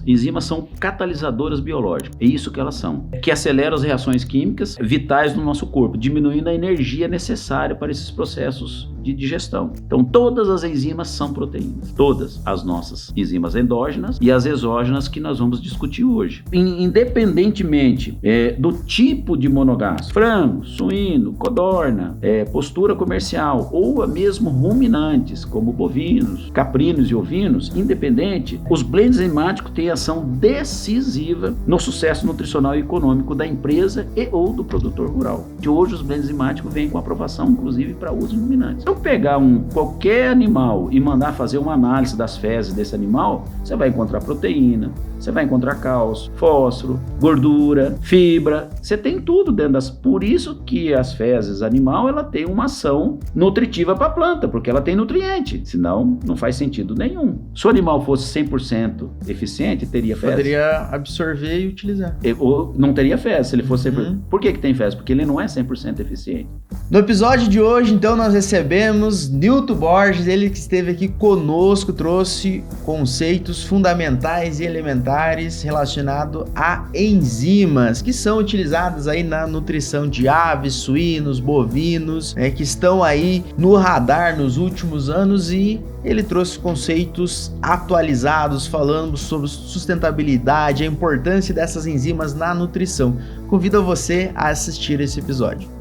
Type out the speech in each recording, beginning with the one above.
Enzimas são catalisadoras biológicas, é isso que elas são, que aceleram as reações químicas vitais no nosso corpo, diminuindo a energia necessária para esses processos de digestão. Então, todas as enzimas são proteínas, todas as nossas enzimas endógenas e as exógenas que nós vamos discutir hoje. Independentemente do tipo de monogástrico, frango, suíno, codorna, postura comercial ou mesmo ruminantes, como bovinos, caprinos e ovinos, independente, os blends enzimáticos têm ação decisiva no sucesso nutricional e econômico da empresa e ou do produtor rural. De hoje, os blends enzimáticos vêm com aprovação, inclusive, para uso em ruminantes. Se eu pegar qualquer animal e mandar fazer uma análise das fezes desse animal, você vai encontrar proteína, você vai encontrar cálcio, fósforo, gordura, fibra, você tem tudo dentro das... Por isso que as fezes animal, ela tem uma ação nutritiva para a planta, porque ela tem nutriente, senão não faz sentido nenhum. Se o animal fosse 100% eficiente, teria fezes. Poderia absorver e utilizar. Ou não teria fezes, se ele fosse 100%. Por que tem fezes? Porque ele não é 100% eficiente. No episódio de hoje, então, nós recebemos Nilton Borges, ele que esteve aqui conosco, trouxe conceitos fundamentais e elementares relacionados a enzimas, que são utilizadas aí na nutrição de aves, suínos, bovinos, que estão aí no radar nos últimos anos, e ele trouxe conceitos atualizados, falando sobre sustentabilidade, a importância dessas enzimas na nutrição. Convido você a assistir esse episódio.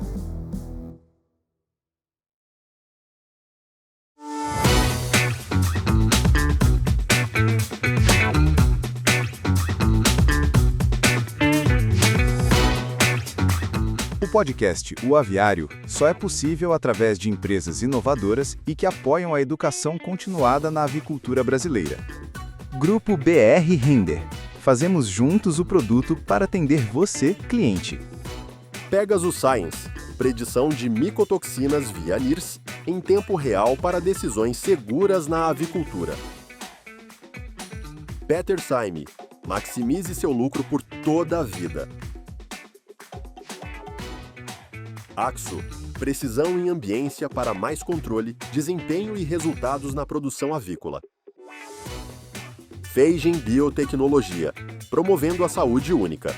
O podcast O Aviário só é possível através de empresas inovadoras e que apoiam a educação continuada na avicultura brasileira. Grupo BR Render. Fazemos juntos o produto para atender você, cliente. Pegasus Science. Predição de micotoxinas via NIRS em tempo real para decisões seguras na avicultura. Peter Syme. Maximize seu lucro por toda a vida. Axo, precisão em ambiência para mais controle, desempenho e resultados na produção avícola. Feigen Biotecnologia, promovendo a saúde única.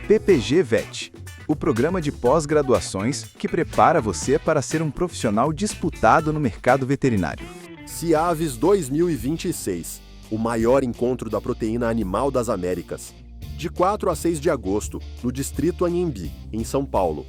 PPG Vet, o programa de pós-graduações que prepara você para ser um profissional disputado no mercado veterinário. Ciaves 2026, o maior encontro da proteína animal das Américas. De 4 a 6 de agosto, no Distrito Anhembi, em São Paulo.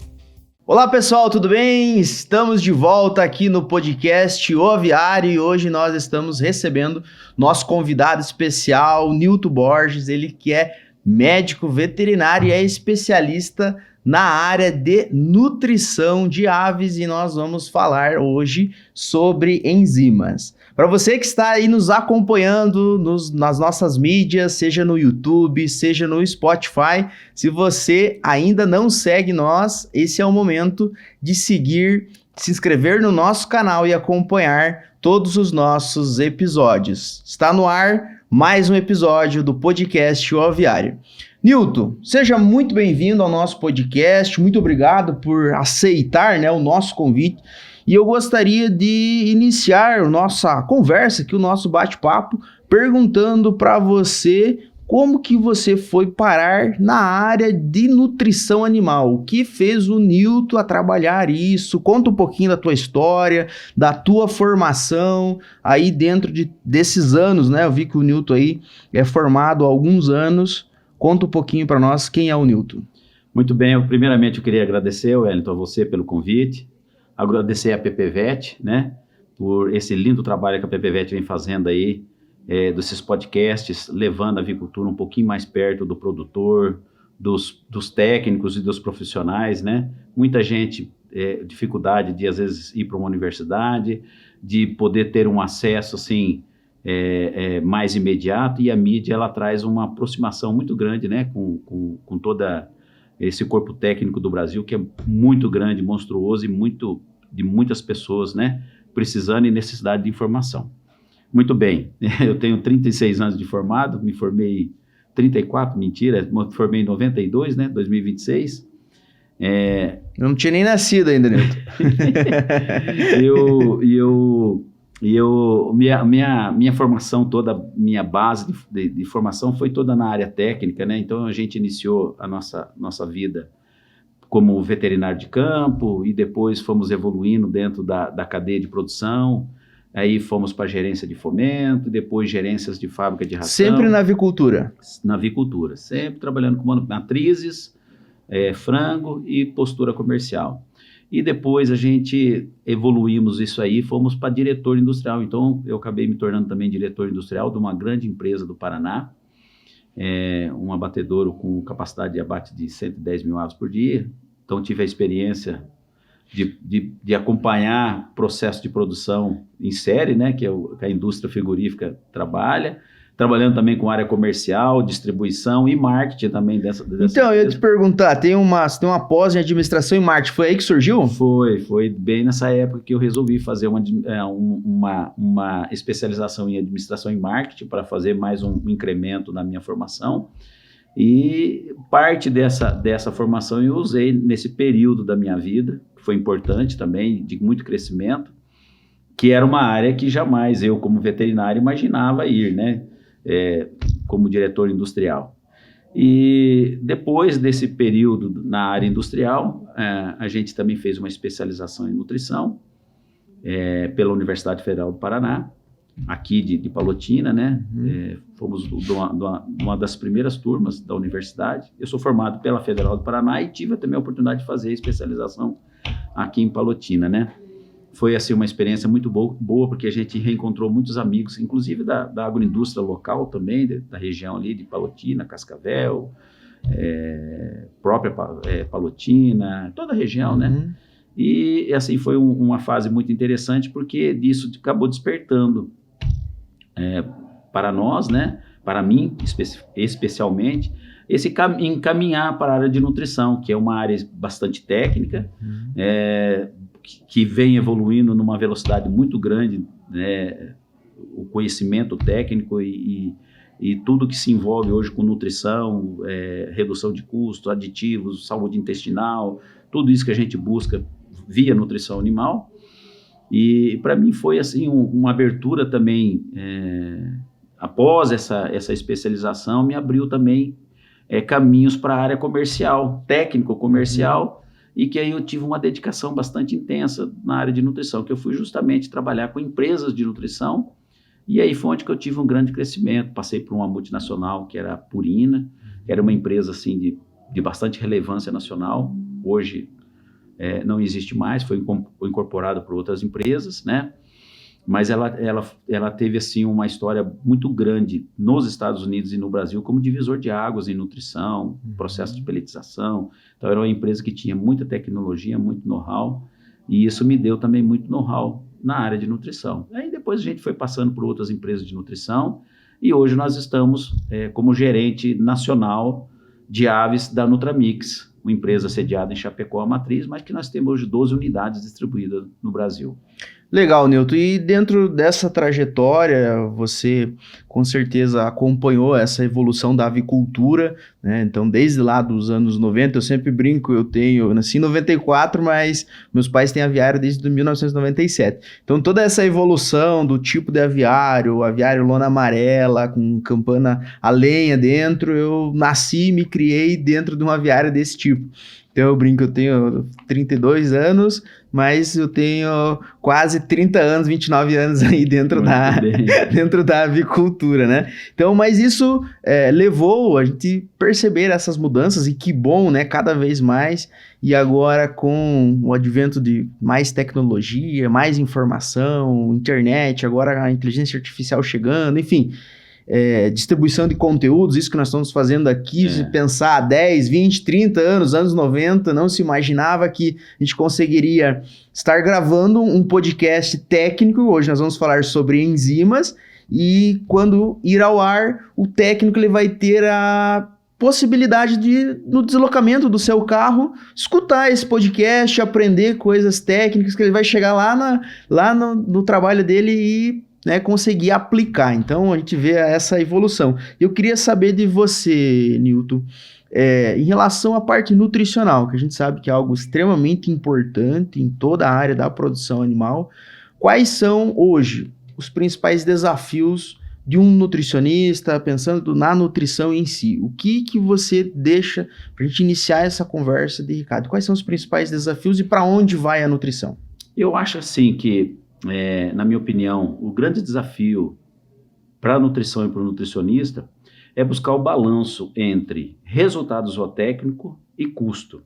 Olá pessoal, tudo bem? Estamos de volta aqui no podcast O Aviário e hoje nós estamos recebendo nosso convidado especial, Nilton Borges, ele que é médico veterinário e é especialista na área de nutrição de aves e nós vamos falar hoje sobre enzimas. Para você que está aí nos acompanhando nas nossas mídias, seja no YouTube, seja no Spotify, se você ainda não segue nós, esse é o momento de seguir, se inscrever no nosso canal e acompanhar todos os nossos episódios. Está no ar mais um episódio do podcast O Aviário. Nilton, seja muito bem-vindo ao nosso podcast, muito obrigado por aceitar, o nosso convite. E eu gostaria de iniciar a nossa conversa aqui, o nosso bate-papo, perguntando para você como que você foi parar na área de nutrição animal. O que fez o Nilton a trabalhar isso? Conta um pouquinho da tua história, da tua formação aí dentro desses anos, Eu vi que o Nilton aí é formado há alguns anos. Conta um pouquinho para nós quem é o Nilton. Muito bem, primeiramente eu queria agradecer, Wellington, a você pelo convite. Agradecer a PPVet, por esse lindo trabalho que a PPVet vem fazendo aí, desses podcasts, levando a avicultura um pouquinho mais perto do produtor, dos técnicos e dos profissionais, Muita gente, dificuldade de, às vezes, ir para uma universidade, de poder ter um acesso, assim, mais imediato, e a mídia, ela traz uma aproximação muito grande, com toda esse corpo técnico do Brasil, que é muito grande, monstruoso e de muitas pessoas, precisando e necessidade de informação. Muito bem, eu tenho 36 anos de formado, me formei 34, mentira, me formei em 92, 2026. Eu não tinha nem nascido ainda, Nilton. Eu E minha formação toda, minha base de formação foi toda na área técnica, né? Então a gente iniciou a nossa vida como veterinário de campo e depois fomos evoluindo dentro da cadeia de produção. Aí fomos para gerência de fomento, depois gerências de fábrica de ração. Sempre na avicultura? Na avicultura, sempre trabalhando com matrizes, frango e postura comercial. E depois a gente evoluímos isso aí, fomos para diretor industrial. Então eu acabei me tornando também diretor industrial de uma grande empresa do Paraná, um abatedouro com capacidade de abate de 110 mil aves por dia. Então tive a experiência de acompanhar o processo de produção em série, né, que a indústria frigorífica trabalhando também com área comercial, distribuição e marketing também dessa Então, eu ia te perguntar, tem uma pós em administração e marketing, foi aí que surgiu? Foi bem nessa época que eu resolvi fazer uma especialização em administração e marketing para fazer mais um incremento na minha formação. E parte dessa formação eu usei nesse período da minha vida, que foi importante também, de muito crescimento, que era uma área que jamais eu, como veterinário, imaginava ir, né? Como diretor industrial. E depois desse período na área industrial, a gente também fez uma especialização em nutrição pela Universidade Federal do Paraná, aqui de Palotina, né? Fomos uma das primeiras turmas da universidade. Eu sou formado pela Federal do Paraná e tive também a oportunidade de fazer a especialização aqui em Palotina, né? Foi assim uma experiência muito boa, porque a gente reencontrou muitos amigos, inclusive da agroindústria local também, da região ali de Palotina, Cascavel, própria Palotina, toda a região, né? E assim foi uma fase muito interessante, porque disso acabou despertando para nós, né? Para mim especialmente, esse encaminhar para a área de nutrição, que é uma área bastante técnica, que vem evoluindo numa velocidade muito grande, né, o conhecimento técnico e tudo que se envolve hoje com nutrição, redução de custos, aditivos, saúde intestinal, tudo isso que a gente busca via nutrição animal. E para mim foi assim uma abertura também, após essa especialização, me abriu também caminhos para a área comercial, técnico-comercial, e que aí eu tive uma dedicação bastante intensa na área de nutrição, que eu fui justamente trabalhar com empresas de nutrição, e aí foi onde que eu tive um grande crescimento. Passei por uma multinacional que era a Purina, que era uma empresa assim de bastante relevância nacional, hoje não existe mais, foi incorporada por outras empresas, né? Mas ela teve assim uma história muito grande nos Estados Unidos e no Brasil como divisor de águas em nutrição, processo de pelletização. Então era uma empresa que tinha muita tecnologia, muito know-how, e isso me deu também muito know-how na área de nutrição. Aí depois a gente foi passando por outras empresas de nutrição e hoje nós estamos como gerente nacional de aves da Nutramix, uma empresa sediada em Chapecó, a matriz, mas que nós temos hoje 12 unidades distribuídas no Brasil. Legal, Nilton. E dentro dessa trajetória, você com certeza acompanhou essa evolução da avicultura, né? Então, desde lá dos anos 90, eu sempre brinco, eu nasci em 94, mas meus pais têm aviário desde 1997. Então, toda essa evolução do tipo de aviário, o aviário lona amarela, com campana a lenha dentro, eu nasci e me criei dentro de um aviário desse tipo. Então eu brinco, eu tenho 32 anos, mas eu tenho quase 30 anos, 29 anos aí dentro da avicultura, né? Então, mas isso levou a gente perceber essas mudanças, e que bom, né? Cada vez mais, e agora com o advento de mais tecnologia, mais informação, internet, agora a inteligência artificial chegando, enfim... distribuição de conteúdos, isso que nós estamos fazendo aqui, se pensar 10, 20, 30 anos 90, não se imaginava que a gente conseguiria estar gravando um podcast técnico. Hoje nós vamos falar sobre enzimas, e quando ir ao ar, o técnico ele vai ter a possibilidade de, no deslocamento do seu carro, escutar esse podcast, aprender coisas técnicas, que ele vai chegar lá no trabalho dele e conseguir aplicar. Então a gente vê essa evolução. Eu queria saber de você, Nilton, em relação à parte nutricional, que a gente sabe que é algo extremamente importante em toda a área da produção animal, Quais são hoje os principais desafios de um nutricionista, pensando na nutrição em si? O que você deixa para a gente iniciar essa conversa de Ricardo? Quais são os principais desafios e para onde vai a nutrição? Eu acho assim que, na minha opinião, o grande desafio para a nutrição e para o nutricionista é buscar o balanço entre resultado zootécnico e custo.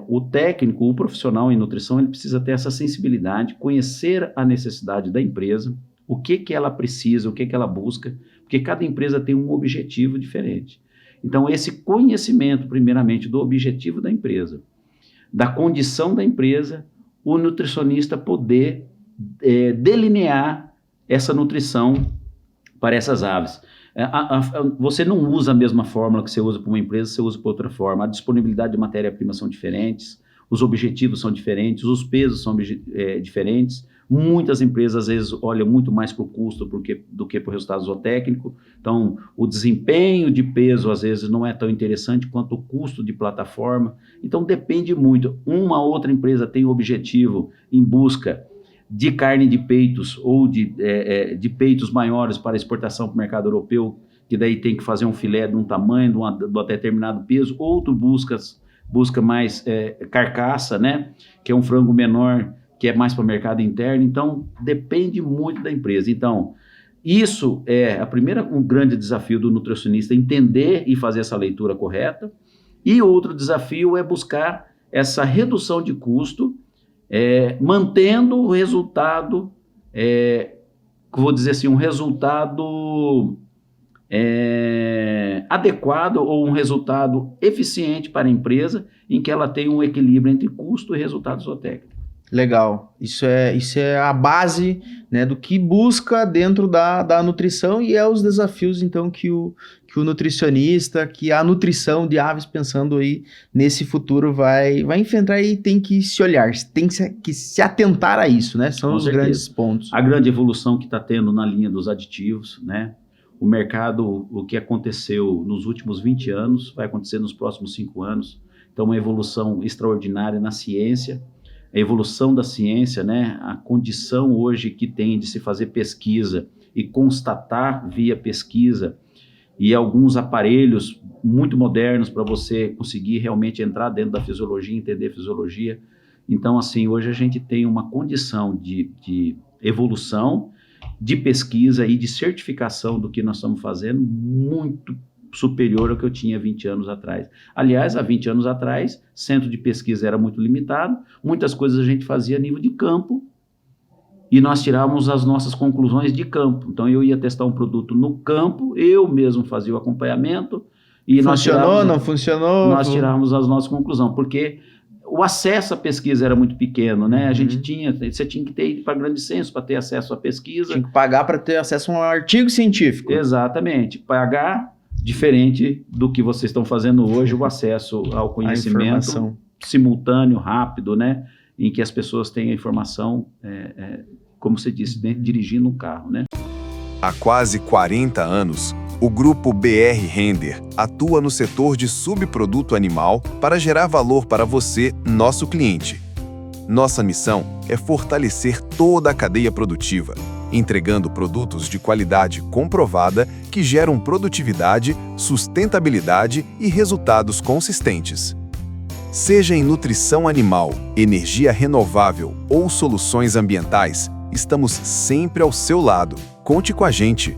O técnico, o profissional em nutrição, ele precisa ter essa sensibilidade, conhecer a necessidade da empresa, o que ela precisa, o que ela busca, porque cada empresa tem um objetivo diferente. Então, esse conhecimento, primeiramente, do objetivo da empresa, da condição da empresa, o nutricionista poder delinear essa nutrição para essas aves. Você não usa a mesma fórmula que você usa para uma empresa, você usa para outra forma. A disponibilidade de matéria-prima são diferentes, os objetivos são diferentes, os pesos são diferentes. Muitas empresas, às vezes, olham muito mais para o custo do que para o resultado zootécnico. Então, o desempenho de peso, às vezes, não é tão interessante quanto o custo de plataforma. Então, depende muito. Uma outra empresa tem o objetivo em busca de carne de peitos ou de peitos maiores para exportação para o mercado europeu, que daí tem que fazer um filé de um tamanho, de um determinado peso. Outro busca mais carcaça, né? Que é um frango menor, que é mais para o mercado interno. Então, depende muito da empresa. Então, isso é um grande desafio do nutricionista, entender e fazer essa leitura correta. E outro desafio é buscar essa redução de custo, mantendo o resultado, vou dizer assim, um resultado adequado ou um resultado eficiente para a empresa, em que ela tem um equilíbrio entre custo e resultado zootécnico. Legal, isso é a base, né, do que busca dentro da nutrição e os desafios, então, que o nutricionista, que a nutrição de aves, pensando aí nesse futuro, vai enfrentar e tem que se olhar, tem que se atentar a isso, né? São os grandes pontos. A grande evolução que está tendo na linha dos aditivos, né? O mercado, o que aconteceu nos últimos 20 anos, vai acontecer nos próximos 5 anos. Então, uma evolução extraordinária na ciência. A evolução da ciência, né? A condição hoje que tem de se fazer pesquisa e constatar via pesquisa e alguns aparelhos muito modernos para você conseguir realmente entrar dentro da fisiologia, entender fisiologia. Então, assim, hoje a gente tem uma condição de evolução, de pesquisa e de certificação do que nós estamos fazendo muito superior ao que eu tinha 20 anos atrás. Aliás, há 20 anos atrás, centro de pesquisa era muito limitado, muitas coisas a gente fazia a nível de campo e nós tirávamos as nossas conclusões de campo. Então, eu ia testar um produto no campo, eu mesmo fazia o acompanhamento e não funcionou? Nós tirávamos as nossas conclusões, porque o acesso à pesquisa era muito pequeno, né? A gente você tinha que ter ido para grande censo para ter acesso à pesquisa. Tinha que pagar para ter acesso a um artigo científico. Exatamente, pagar. Diferente do que vocês estão fazendo hoje, o acesso ao conhecimento simultâneo, rápido, né? Em que as pessoas têm a informação, como você disse, né? Dirigindo um carro, né? Há quase 40 anos, o Grupo BR Render atua no setor de subproduto animal para gerar valor para você, nosso cliente. Nossa missão é fortalecer toda a cadeia produtiva, entregando produtos de qualidade comprovada que geram produtividade, sustentabilidade e resultados consistentes. Seja em nutrição animal, energia renovável ou soluções ambientais, estamos sempre ao seu lado. Conte com a gente.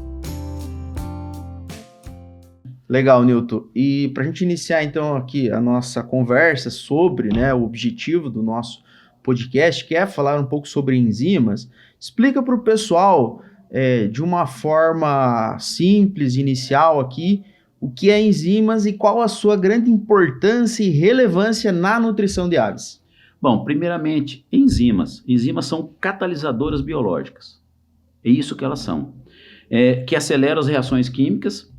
Legal, Nilton. E para a gente iniciar, então, aqui a nossa conversa sobre, né, o objetivo do nosso podcast, que é falar um pouco sobre enzimas, explica para o pessoal, de uma forma simples, inicial aqui, o que é enzimas e qual a sua grande importância e relevância na nutrição de aves. Bom, primeiramente, enzimas. Enzimas são catalisadoras biológicas. É isso que elas são. Que aceleram as reações químicas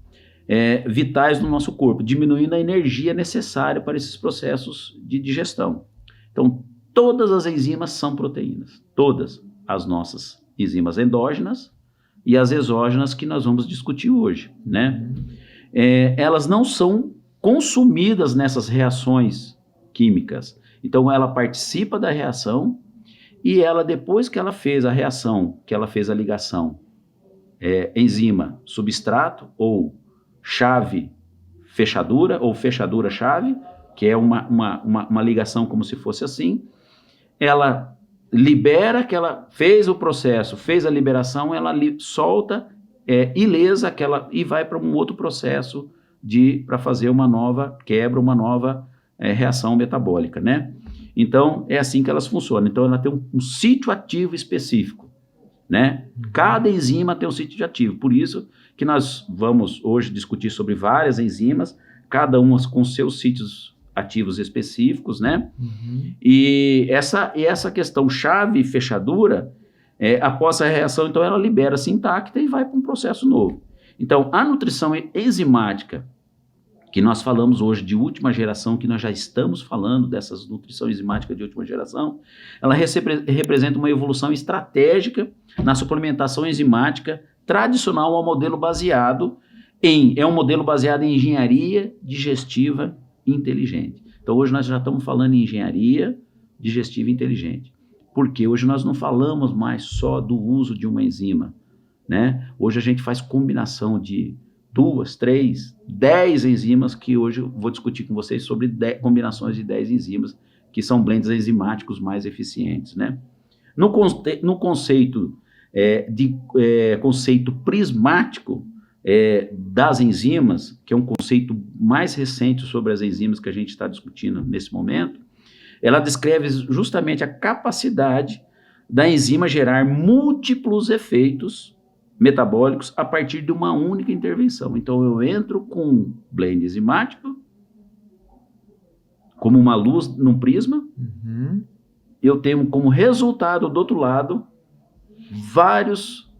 vitais no nosso corpo, diminuindo a energia necessária para esses processos de digestão. Então, todas as enzimas são proteínas. Todas as nossas enzimas endógenas e as exógenas que nós vamos discutir hoje, né? Elas não são consumidas nessas reações químicas. Então, ela participa da reação E ela, depois que ela fez a reação, que ela fez a ligação enzima substrato ou chave fechadura ou fechadura chave, que é uma ligação como se fosse assim, ela libera, que ela fez o processo, fez a liberação, ela solta ilesa e vai para um outro processo para fazer uma nova quebra, uma nova reação metabólica, né? Então, é assim que elas funcionam. Então, ela tem um sítio ativo específico, né? Cada enzima tem um sítio ativo. Por isso que nós vamos hoje discutir sobre várias enzimas, cada uma com seus sítios ativos específicos, né? E essa questão chave e fechadura, após a reação, então ela libera-se intacta e vai para um processo novo. Então, a nutrição enzimática, que nós falamos hoje de última geração, que nós já estamos falando dessas nutrição enzimática de última geração, ela representa uma evolução estratégica na suplementação enzimática tradicional ao modelo baseado em engenharia digestiva inteligente. Então, hoje nós já estamos falando em engenharia digestiva inteligente. Porque hoje nós não falamos mais só do uso de uma enzima, né? Hoje a gente faz combinação de 2, 3, 10 enzimas, que hoje eu vou discutir com vocês sobre combinações de 10 enzimas, que são blends enzimáticos mais eficientes, né? No conceito conceito prismático das enzimas, que é um conceito mais recente sobre as enzimas que a gente está discutindo nesse momento, ela descreve justamente a capacidade da enzima gerar múltiplos efeitos metabólicos a partir de uma única intervenção. Então, eu entro com um blend enzimático, como uma luz num prisma, eu tenho como resultado, do outro lado, vários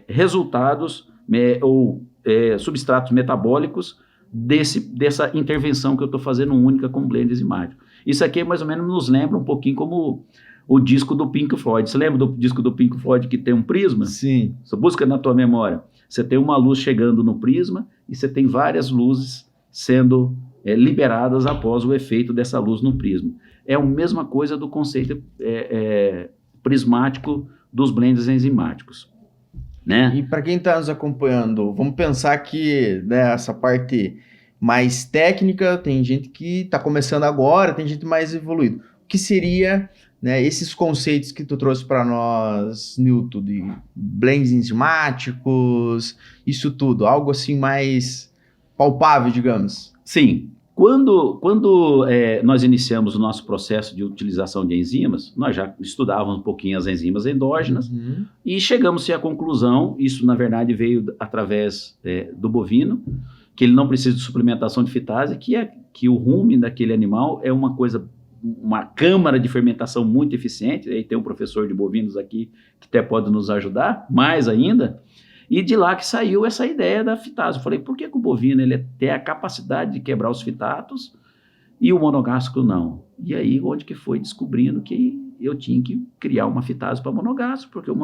resultados ou substratos metabólicos dessa intervenção que eu estou fazendo única com blend enzimático. Isso aqui mais ou menos nos lembra um pouquinho como o disco do Pink Floyd. Você lembra do disco do Pink Floyd que tem um prisma? Sim. Você busca na tua memória. Você tem uma luz chegando no prisma e você tem várias luzes sendo liberadas após o efeito dessa luz no prisma. É a mesma coisa do conceito prismático dos blends enzimáticos, né? E para quem está nos acompanhando, vamos pensar que essa parte mais técnica, tem gente que está começando agora, tem gente mais evoluída. O que seria, né, esses conceitos que tu trouxe para nós, Newton, de blends enzimáticos, isso tudo, algo assim mais palpável, digamos? Sim. Quando nós iniciamos o nosso processo de utilização de enzimas, nós já estudávamos um pouquinho as enzimas endógenas e chegamos à conclusão, isso na verdade veio através do bovino, que ele não precisa de suplementação de fitase, que o rumen daquele animal é uma câmara de fermentação muito eficiente. Aí tem um professor de bovinos aqui que até pode nos ajudar, mais ainda. E de lá que saiu essa ideia da fitase. Eu falei, por que o bovino ele tem a capacidade de quebrar os fitatos e o monogástrico não? E aí onde que foi descobrindo que eu tinha que criar uma fitase para monogástrico, porque o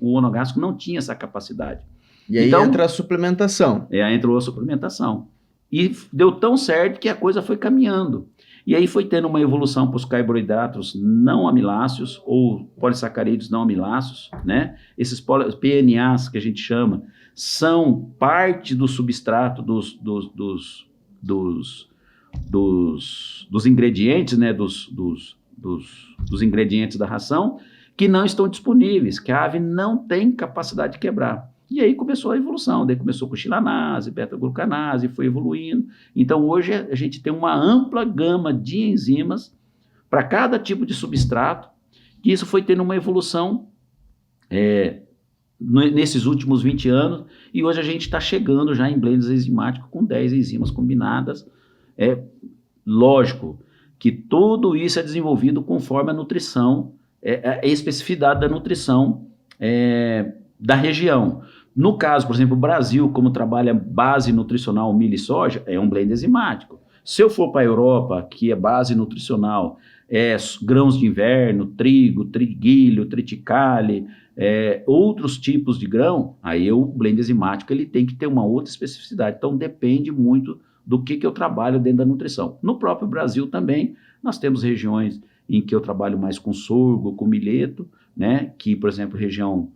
monogástrico não tinha essa capacidade. E aí então, entra a suplementação. Entrou a suplementação. E deu tão certo que a coisa foi caminhando. E aí foi tendo uma evolução para os carboidratos não amiláceos ou polissacarídeos não amiláceos, né? Esses PNAs que a gente chama são parte do substrato dos ingredientes, né? Dos ingredientes da ração que não estão disponíveis, que a ave não tem capacidade de quebrar. E aí começou a evolução, daí começou com xilanase, beta-glucanase, foi evoluindo. Então hoje a gente tem uma ampla gama de enzimas para cada tipo de substrato, que isso foi tendo uma evolução nesses últimos 20 anos, e hoje a gente está chegando já em blends enzimáticos com 10 enzimas combinadas. Lógico que tudo isso é desenvolvido conforme a nutrição, a especificidade da nutrição da região. No caso, por exemplo, o Brasil, como trabalha base nutricional milho e soja, é um blend enzimático. Se eu for para a Europa, que é base nutricional, grãos de inverno, trigo, triguilho, triticale, outros tipos de grão, aí o blend enzimático ele tem que ter uma outra especificidade. Então depende muito do que eu trabalho dentro da nutrição. No próprio Brasil também, nós temos regiões em que eu trabalho mais com sorgo, com milheto, né? Que, por exemplo, região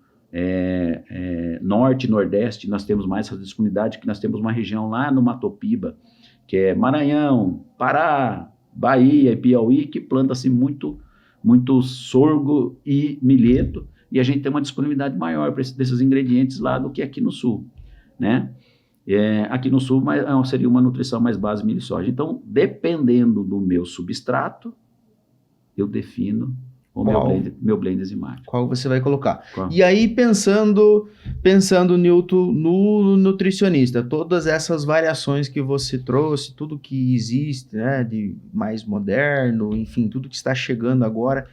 norte e nordeste, nós temos mais essa disponibilidade, que nós temos uma região lá no Matopiba, que é Maranhão, Pará, Bahia e Piauí, que planta-se muito sorgo e milheto, e a gente tem uma disponibilidade maior desses ingredientes lá do que aqui no sul, né? Aqui no sul seria uma nutrição mais base milho e soja. Então, dependendo do meu substrato, eu defino o meu blend enzimático. Qual você vai colocar? Qual? E aí, pensando, Nilton, no nutricionista, todas essas variações que você trouxe, tudo que existe, né, de mais moderno, enfim, tudo que está chegando agora,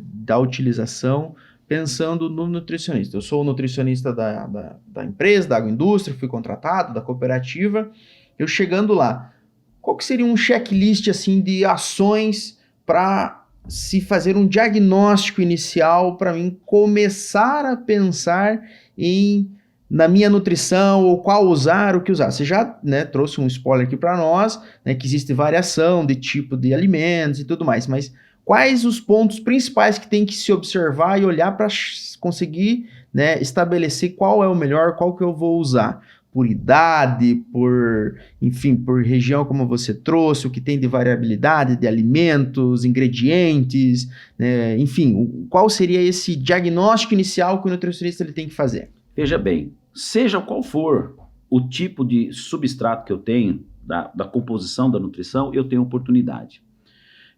da utilização, pensando no nutricionista. Eu sou o nutricionista da empresa, da agroindústria, fui contratado, da cooperativa. Eu chegando lá, qual que seria um checklist assim, de ações para se fazer um diagnóstico inicial para mim começar a pensar na minha nutrição, ou qual usar, o que usar? Você já, né, trouxe um spoiler aqui para nós, né, que existe variação de tipo de alimentos e tudo mais, mas quais os pontos principais que tem que se observar e olhar para conseguir, né, estabelecer qual é o melhor, qual que eu vou usar? Por idade, por região, como você trouxe, o que tem de variabilidade de alimentos, ingredientes, né, enfim, qual seria esse diagnóstico inicial que o nutricionista ele tem que fazer? Veja bem, seja qual for o tipo de substrato que eu tenho, da composição da nutrição, eu tenho oportunidade.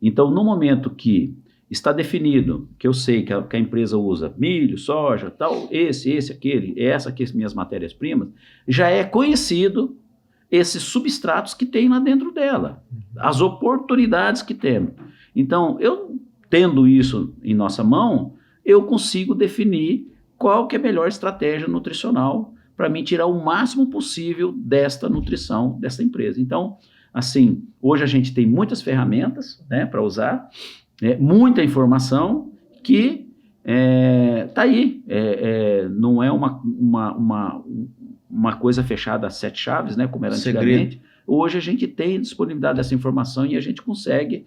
Então, no momento que está definido, que eu sei que a empresa usa milho, soja, tal, aquele, essa aqui, as minhas matérias-primas, já é conhecido esses substratos que tem lá dentro dela, as oportunidades que temos. Então, eu tendo isso em nossa mão, eu consigo definir qual que é a melhor estratégia nutricional para mim tirar o máximo possível desta nutrição dessa empresa. Então, assim, hoje a gente tem muitas ferramentas, né, para usar, muita informação que está aí. Não é uma coisa fechada a 7 chaves, né, como era antigamente. Hoje a gente tem disponibilidade dessa informação e a gente consegue,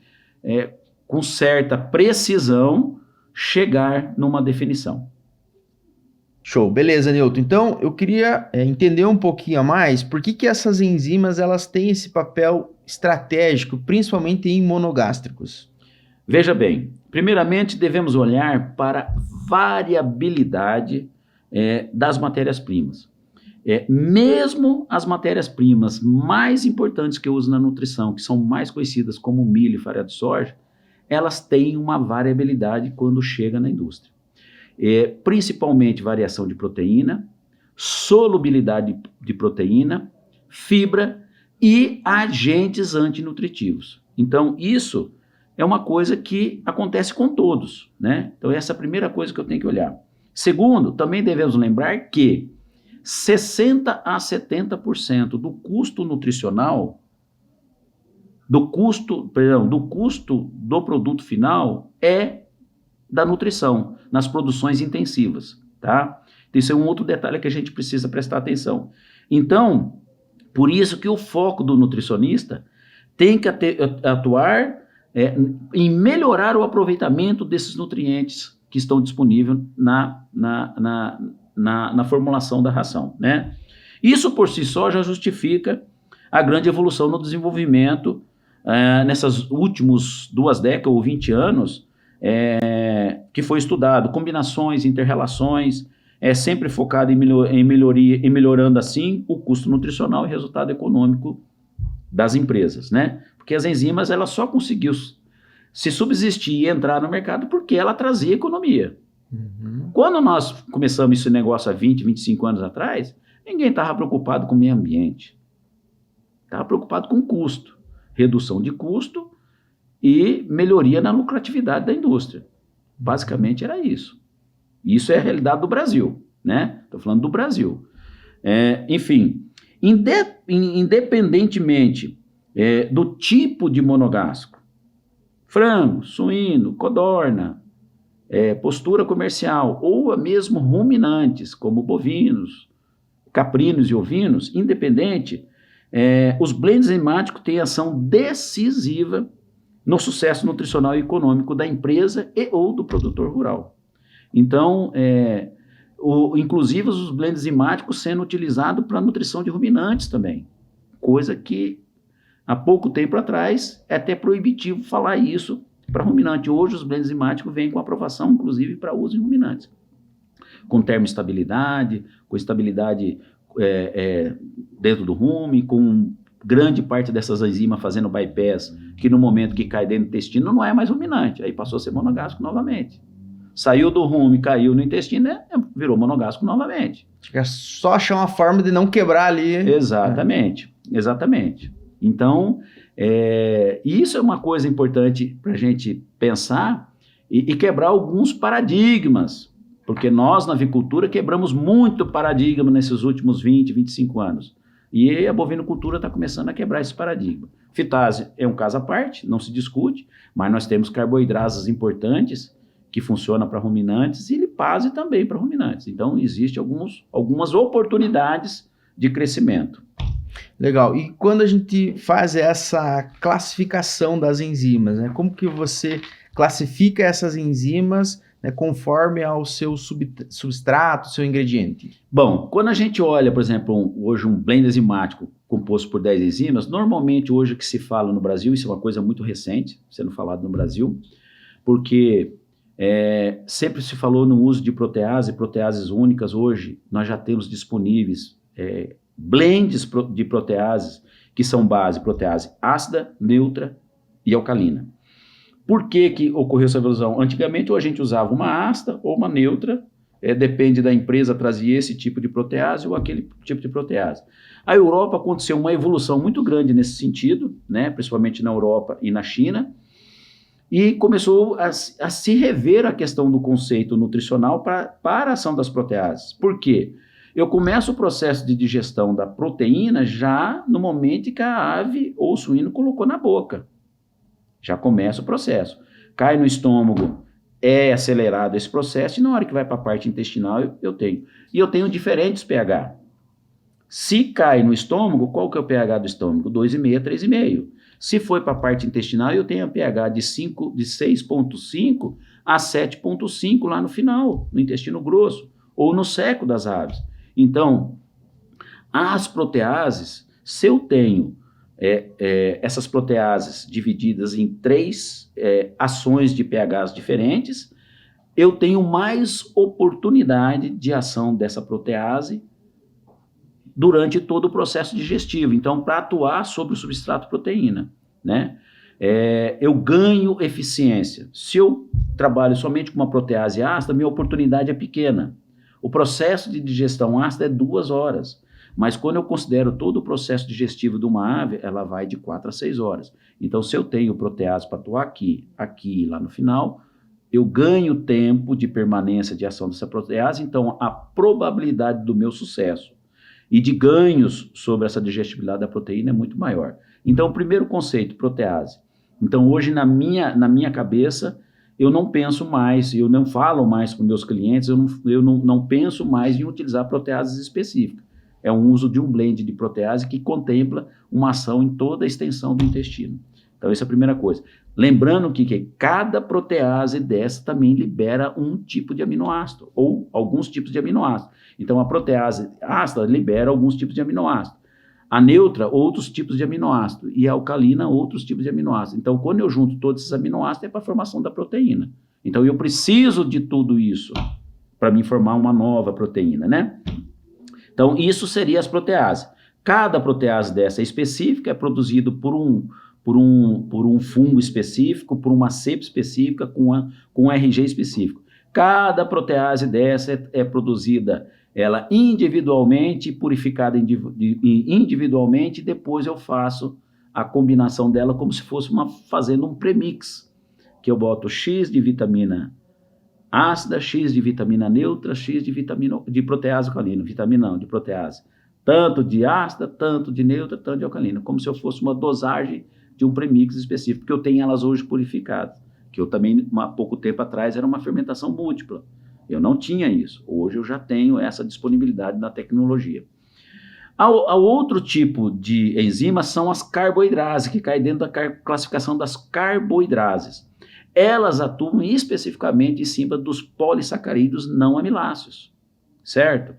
com certa precisão, chegar numa definição. Show, beleza, Nilton. Então, eu queria entender um pouquinho a mais por que essas enzimas elas têm esse papel estratégico, principalmente em monogástricos. Veja bem, primeiramente devemos olhar para a variabilidade das matérias-primas. Mesmo as matérias-primas mais importantes que eu uso na nutrição, que são mais conhecidas como milho e farinha de soja, elas têm uma variabilidade quando chega na indústria. Principalmente variação de proteína, solubilidade de proteína, fibra e agentes antinutritivos. Então, isso é uma coisa que acontece com todos, né? Então, essa é a primeira coisa que eu tenho que olhar. Segundo, também devemos lembrar que 60% a 70% do custo nutricional, do custo do produto final é da nutrição, nas produções intensivas, tá? Isso é um outro detalhe que a gente precisa prestar atenção. Então, por isso que o foco do nutricionista tem que atuar em melhorar o aproveitamento desses nutrientes que estão disponíveis na formulação da ração, né? Isso por si só já justifica a grande evolução no desenvolvimento nessas últimas 2 décadas ou 20 anos, que foi estudado, combinações, inter-relações, sempre focado em melhorando assim o custo nutricional e resultado econômico das empresas, né? Porque as enzimas ela só conseguiu se subsistir e entrar no mercado porque ela trazia economia. Uhum. Quando nós começamos esse negócio há 20, 25 anos atrás, ninguém estava preocupado com o meio ambiente. Estava preocupado com custo, redução de custo e melhoria na lucratividade da indústria. Basicamente era isso. Isso é a realidade do Brasil, né? Estou falando do Brasil. Enfim, independentemente do tipo de monogástrico, frango, suíno, codorna, postura comercial, ou mesmo ruminantes, como bovinos, caprinos e ovinos, independente, os blends enzimáticos têm ação decisiva no sucesso nutricional e econômico da empresa e ou do produtor rural. Então, inclusive os blends enzimáticos sendo utilizados para nutrição de ruminantes também, coisa que há pouco tempo atrás é até proibitivo falar isso para ruminante. Hoje os blends enzimáticos vêm com aprovação, inclusive, para uso em ruminantes, com termoestabilidade, com estabilidade dentro do rumen, com grande parte dessas enzimas fazendo bypass, que no momento que cai dentro do intestino não é mais ruminante, aí passou a ser monogástrico novamente. Saiu do rumen, caiu no intestino, virou monogástrico novamente. É só achar uma forma de não quebrar ali. Exatamente. Então, isso é uma coisa importante para a gente pensar e quebrar alguns paradigmas, porque nós, na avicultura, quebramos muito paradigma nesses últimos 20, 25 anos. E a bovinocultura está começando a quebrar esse paradigma. Fitase é um caso à parte, não se discute, mas nós temos carboidratos importantes que funcionam para ruminantes e lipase também para ruminantes. Então, existem algumas oportunidades de crescimento. Legal. E quando a gente faz essa classificação das enzimas, né, como que você classifica essas enzimas, né, conforme ao seu substrato, seu ingrediente? Bom, quando a gente olha, por exemplo, hoje um blend enzimático composto por 10 enzimas, normalmente hoje o que se fala no Brasil, isso é uma coisa muito recente, sendo falado no Brasil, porque sempre se falou no uso de proteases únicas. Hoje nós já temos disponíveis blends de proteases que são base protease ácida, neutra e alcalina. Por que ocorreu essa evolução? Antigamente, ou a gente usava uma ácida ou uma neutra, depende da empresa, trazia esse tipo de protease ou aquele tipo de protease. A Europa aconteceu uma evolução muito grande nesse sentido, né, principalmente na Europa e na China, e começou a se rever a questão do conceito nutricional para a ação das proteases. Por quê? Eu começo o processo de digestão da proteína já no momento que a ave ou o suíno colocou na boca. Já começa o processo. Cai no estômago, é acelerado esse processo, e na hora que vai para a parte intestinal eu tenho. E eu tenho diferentes pH. Se cai no estômago, qual que é o pH do estômago? 2,5 a 3,5. Se for para a parte intestinal, eu tenho a pH de 6,5 a 7,5 lá no final, no intestino grosso, ou no seco das aves. Então, as proteases, se eu tenho essas proteases divididas em 3 ações de pHs diferentes, eu tenho mais oportunidade de ação dessa protease durante todo o processo digestivo. Então, para atuar sobre o substrato proteína, né? Eu ganho eficiência. Se eu trabalho somente com uma protease ácida, minha oportunidade é pequena. O processo de digestão ácida é 2 horas. Mas quando eu considero todo o processo digestivo de uma ave, ela vai de 4 a 6 horas. Então, se eu tenho protease para atuar aqui e lá no final, eu ganho tempo de permanência de ação dessa protease, então a probabilidade do meu sucesso e de ganhos sobre essa digestibilidade da proteína é muito maior. Então, o primeiro conceito, protease. Então, hoje, na minha cabeça, eu não penso mais, eu não falo mais com meus clientes, eu não penso mais em utilizar proteases específicas. É um uso de um blend de protease que contempla uma ação em toda a extensão do intestino. Então, essa é a primeira coisa. Lembrando que cada protease dessa também libera um tipo de aminoácido, ou alguns tipos de aminoácido. Então, a protease ácida libera alguns tipos de aminoácido. A neutra, outros tipos de aminoácido. E a alcalina, outros tipos de aminoácido. Então, quando eu junto todos esses aminoácidos, é para a formação da proteína. Então, eu preciso de tudo isso para me formar uma nova proteína, né? Então, isso seria as proteases. Cada protease dessa específica é produzido por um fungo específico, por uma cepa específica, com um RG específico. Cada protease dessa é produzida ela individualmente, purificada individualmente, e depois eu faço a combinação dela como se fosse fazendo um premix, que eu boto X de vitamina ácida, X de vitamina neutra, X de protease alcalina, vitamina não, de protease. Tanto de ácida, tanto de neutra, tanto de alcalina, como se eu fosse uma dosagem de um premix específico, porque eu tenho elas hoje purificadas, que eu também, há pouco tempo atrás, era uma fermentação múltipla. Eu não tinha isso. Hoje eu já tenho essa disponibilidade na tecnologia. Ao outro tipo de enzima são as carboidrases, que caem dentro da classificação das carboidrases. Elas atuam especificamente em cima dos polissacarídeos não amiláceos, certo?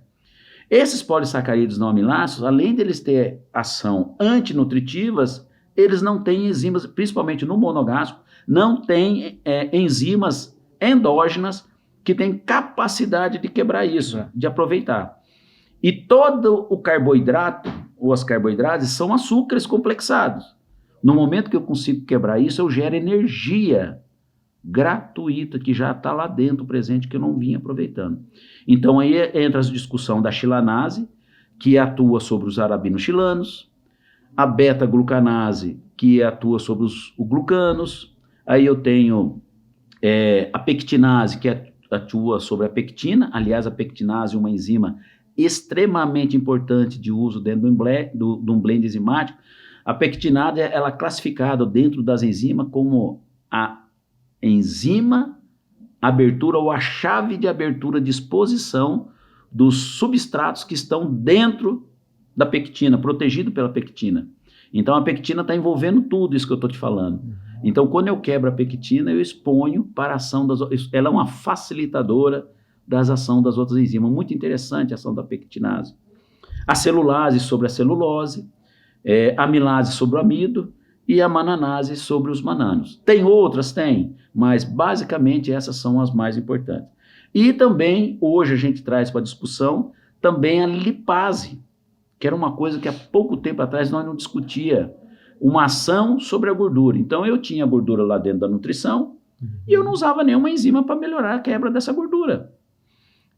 Esses polissacarídeos não amiláceos, além de eles ter ação antinutritivas, eles não têm enzimas, principalmente no monogástrico, não têm enzimas endógenas que têm capacidade de quebrar isso, de aproveitar. E todo o carboidrato, ou as carboidrases, são açúcares complexados. No momento que eu consigo quebrar isso, eu gero energia gratuita que já está lá dentro presente, que eu não vinha aproveitando. Então aí entra a discussão da xilanase, que atua sobre os arabinoxilanos, a beta-glucanase, que atua sobre os glucanos, aí eu tenho a pectinase, que atua sobre a pectina. Aliás, a pectinase é uma enzima extremamente importante de uso dentro de um blend enzimático. A pectinase, ela é classificada dentro das enzimas como a enzima abertura ou a chave de abertura de exposição dos substratos que estão dentro da pectina, protegido pela pectina. Então a pectina está envolvendo tudo isso que eu estou te falando. Então quando eu quebro a pectina, eu exponho para a ação das outras. Ela é uma facilitadora das ações das outras enzimas. Muito interessante a ação da pectinase. A celulase sobre a celulose, a amilase sobre o amido e a mananase sobre os mananos. Tem outras? Tem, mas basicamente essas são as mais importantes. E também, hoje a gente traz para discussão, também a lipase, que era uma coisa que há pouco tempo atrás nós não discutia, uma ação sobre a gordura. Então eu tinha gordura lá dentro da nutrição e eu não usava nenhuma enzima para melhorar a quebra dessa gordura.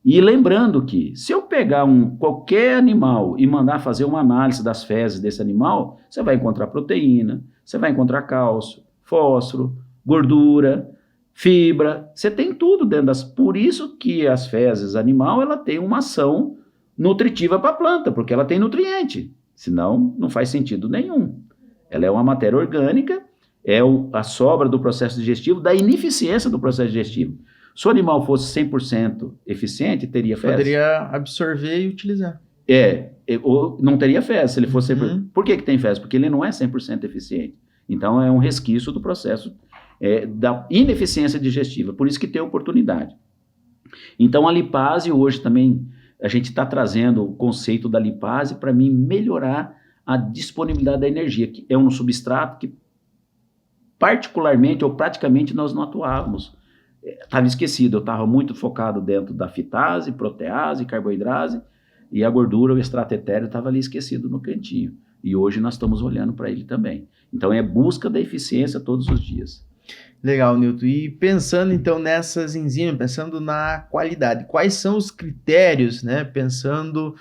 E lembrando que, se eu pegar qualquer animal e mandar fazer uma análise das fezes desse animal, você vai encontrar proteína, você vai encontrar cálcio, fósforo, gordura, fibra, você tem tudo dentro das... Por isso que as fezes animal, ela tem uma ação nutritiva para a planta, porque ela tem nutriente, senão não faz sentido nenhum. Ela é uma matéria orgânica, a sobra do processo digestivo, da ineficiência do processo digestivo. Se o animal fosse 100% eficiente, teria fezes. Poderia absorver e utilizar. Não teria fezes se ele fosse 100%. Por que tem fezes? Porque ele não é 100% eficiente. Então, é um resquício do processo da ineficiência digestiva. Por isso que tem oportunidade. Então, a lipase, hoje também, a gente está trazendo o conceito da lipase para mim melhorar a disponibilidade da energia, que é um substrato que particularmente ou praticamente nós não atuávamos. Estava esquecido, eu estava muito focado dentro da fitase, protease, carboidrase, e a gordura, o extrato etéreo, estava ali esquecido no cantinho. E hoje nós estamos olhando para ele também. Então é busca da eficiência todos os dias. Legal, Nilton. E pensando então nessas enzimas, pensando na qualidade, quais são os critérios, né? Pensando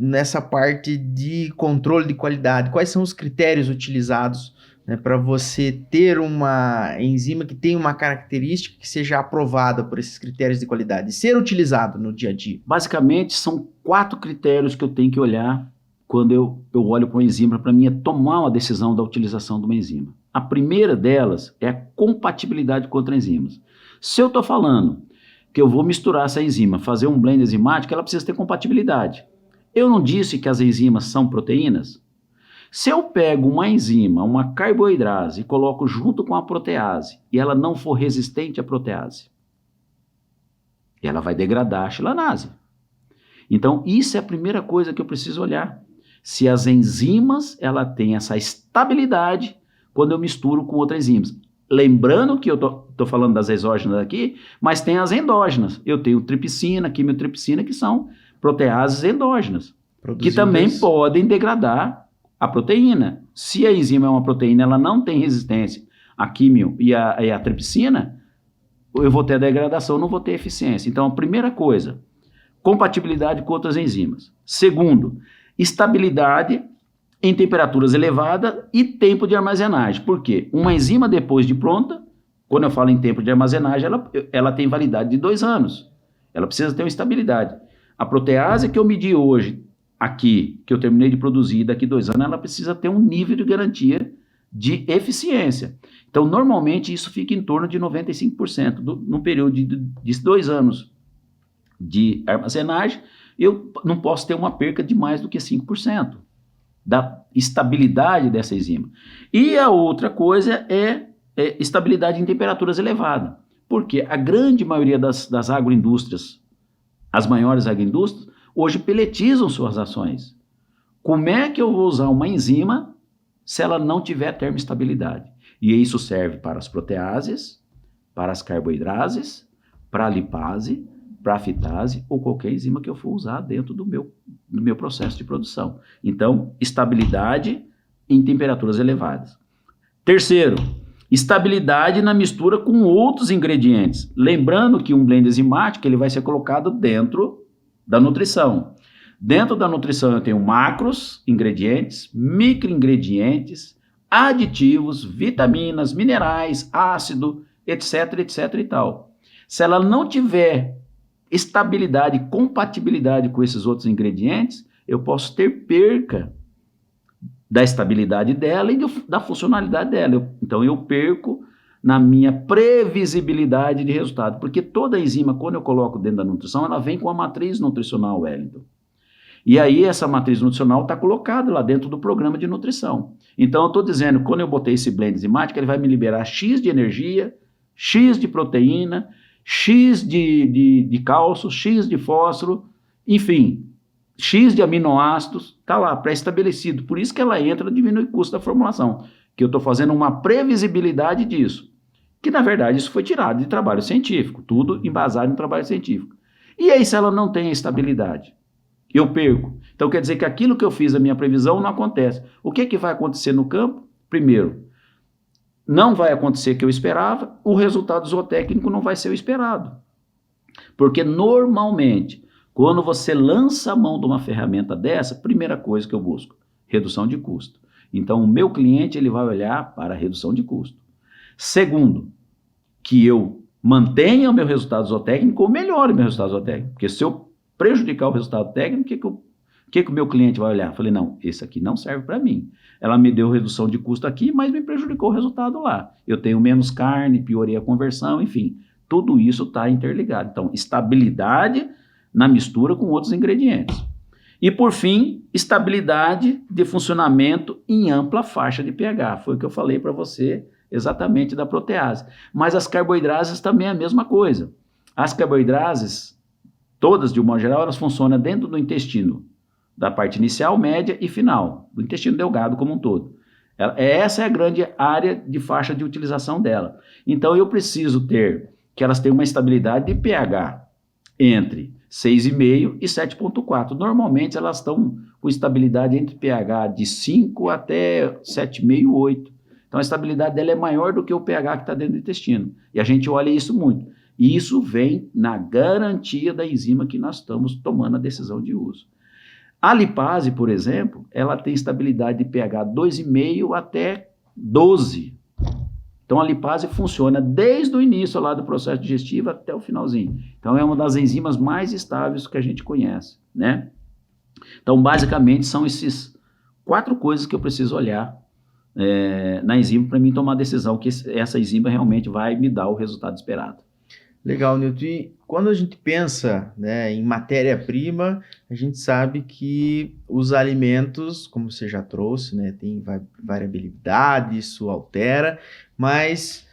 nessa parte de controle de qualidade, quais são os critérios utilizados, né, para você ter uma enzima que tenha uma característica que seja aprovada por esses critérios de qualidade e ser utilizado no dia a dia? Basicamente, são 4 critérios que eu tenho que olhar quando eu olho para uma enzima, para mim tomar uma decisão da utilização de uma enzima. A primeira delas é a compatibilidade com outras enzimas. Se eu estou falando que eu vou misturar essa enzima, fazer um blend enzimático, ela precisa ter compatibilidade. Eu não disse que as enzimas são proteínas? Se eu pego uma enzima, uma carboidrase, e coloco junto com a protease, e ela não for resistente à protease, ela vai degradar a xilanase. Então, isso é a primeira coisa que eu preciso olhar. Se as enzimas, ela tem essa estabilidade quando eu misturo com outras enzimas. Lembrando que eu estou falando das exógenas aqui, mas tem as endógenas. Eu tenho tripsina, quimiotripsina, que são proteases endógenas, que também podem degradar a proteína. Se a enzima é uma proteína, ela não tem resistência à quimio e à tripsina, eu vou ter a degradação, não vou ter eficiência. Então, a primeira coisa, compatibilidade com outras enzimas. Segundo, estabilidade em temperaturas elevadas e tempo de armazenagem. Por quê? Uma enzima depois de pronta, quando eu falo em tempo de armazenagem, ela tem validade de 2 anos. Ela precisa ter uma estabilidade. A protease que eu medi hoje, aqui, que eu terminei de produzir daqui 2 anos, ela precisa ter um nível de garantia de eficiência. Então, normalmente, isso fica em torno de 95%. No período de 2 anos de armazenagem, eu não posso ter uma perca de mais do que 5% da estabilidade dessa enzima. E a outra coisa é estabilidade em temperaturas elevadas, porque a grande maioria das agroindústrias, as maiores agroindústrias, hoje peletizam suas ações. Como é que eu vou usar uma enzima se ela não tiver termoestabilidade? E isso serve para as proteases, para as carboidrases, para a lipase, para a fitase ou qualquer enzima que eu for usar dentro do meu processo de produção. Então, estabilidade em temperaturas elevadas. Terceiro, estabilidade na mistura com outros ingredientes. Lembrando que um blend enzimático ele vai ser colocado dentro da nutrição. Dentro da nutrição eu tenho macros, ingredientes, microingredientes, aditivos, vitaminas, minerais, ácido, etc, etc e tal. Se ela não tiver estabilidade e compatibilidade com esses outros ingredientes, eu posso ter perca da estabilidade dela e da funcionalidade dela. Então eu perco na minha previsibilidade de resultado, porque toda enzima, quando eu coloco dentro da nutrição, ela vem com a matriz nutricional, Wellington. E aí essa matriz nutricional está colocada lá dentro do programa de nutrição. Então eu estou dizendo, quando eu botei esse blend enzimático, ele vai me liberar X de energia, X de proteína, X de cálcio, X de fósforo, enfim, X de aminoácidos, está lá, pré-estabelecido. Por isso que ela entra, diminui o custo da formulação, que eu estou fazendo uma previsibilidade disso, que na verdade isso foi tirado de trabalho científico, tudo embasado em trabalho científico. E aí se ela não tem estabilidade, eu perco. Então quer dizer que aquilo que eu fiz, a minha previsão, não acontece. O que vai acontecer no campo? Primeiro, não vai acontecer o que eu esperava, o resultado zootécnico não vai ser o esperado. Porque normalmente, quando você lança a mão de uma ferramenta dessa, primeira coisa que eu busco, redução de custo. Então o meu cliente ele vai olhar para a redução de custo. Segundo, que eu mantenha o meu resultado zootécnico ou melhore o meu resultado zootécnico. Porque se eu prejudicar o resultado técnico, o que o meu cliente vai olhar? Eu falei, não, esse aqui não serve para mim. Ela me deu redução de custo aqui, mas me prejudicou o resultado lá. Eu tenho menos carne, piorei a conversão, enfim. Tudo isso está interligado. Então, estabilidade na mistura com outros ingredientes. E, por fim, estabilidade de funcionamento em ampla faixa de pH. Foi o que eu falei para você exatamente da protease. Mas as carboidrases também é a mesma coisa. As carboidrases, todas de um modo geral, elas funcionam dentro do intestino, da parte inicial, média e final, do intestino delgado como um todo. Essa é a grande área de faixa de utilização dela. Então eu preciso ter que elas tenham uma estabilidade de pH entre 6,5 e 7,4. Normalmente elas estão com estabilidade entre pH de 5 até 7,5, 8. Então a estabilidade dela é maior do que o pH que está dentro do intestino. E a gente olha isso muito. E isso vem na garantia da enzima que nós estamos tomando a decisão de uso. A lipase, por exemplo, ela tem estabilidade de pH 2,5 até 12. Então a lipase funciona desde o início lá do processo digestivo até o finalzinho. Então é uma das enzimas mais estáveis que a gente conhece, né? Então basicamente são esses 4 coisas que eu preciso olhar na enzima para mim tomar a decisão que essa enzima realmente vai me dar o resultado esperado. Legal, Nilton. E quando a gente pensa, né, em matéria-prima, a gente sabe que os alimentos, como você já trouxe, né, tem variabilidade, isso altera, mas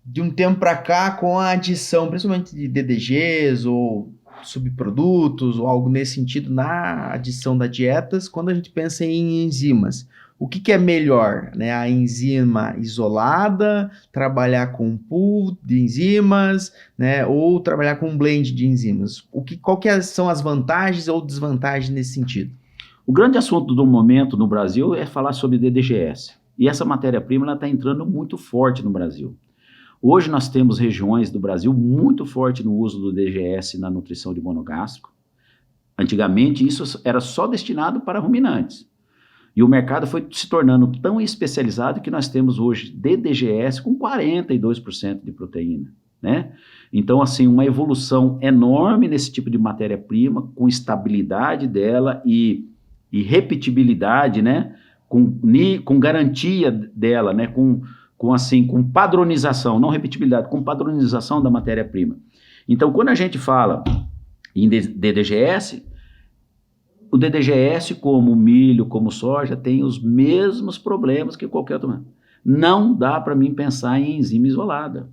de um tempo para cá, com a adição, principalmente de DDGs ou subprodutos ou algo nesse sentido, na adição das dietas, quando a gente pensa em enzimas, o que é melhor, né? A enzima isolada, trabalhar com um pool de enzimas, né? Ou trabalhar com um blend de enzimas? Qual que são as vantagens ou desvantagens nesse sentido? O grande assunto do momento no Brasil é falar sobre DDGS. E essa matéria-prima está entrando muito forte no Brasil. Hoje nós temos regiões do Brasil muito forte no uso do DDGS na nutrição de monogástrico. Antigamente isso era só destinado para ruminantes. E o mercado foi se tornando tão especializado que nós temos hoje DDGS com 42% de proteína, né? Então, assim, uma evolução enorme nesse tipo de matéria-prima, com estabilidade dela e repetibilidade, né? Com garantia dela, né? Com padronização, não repetibilidade, com padronização da matéria-prima. Então, quando a gente fala em DDGS, o DDGS, como o milho, como soja, tem os mesmos problemas que qualquer outro. Não dá para mim pensar em enzima isolada.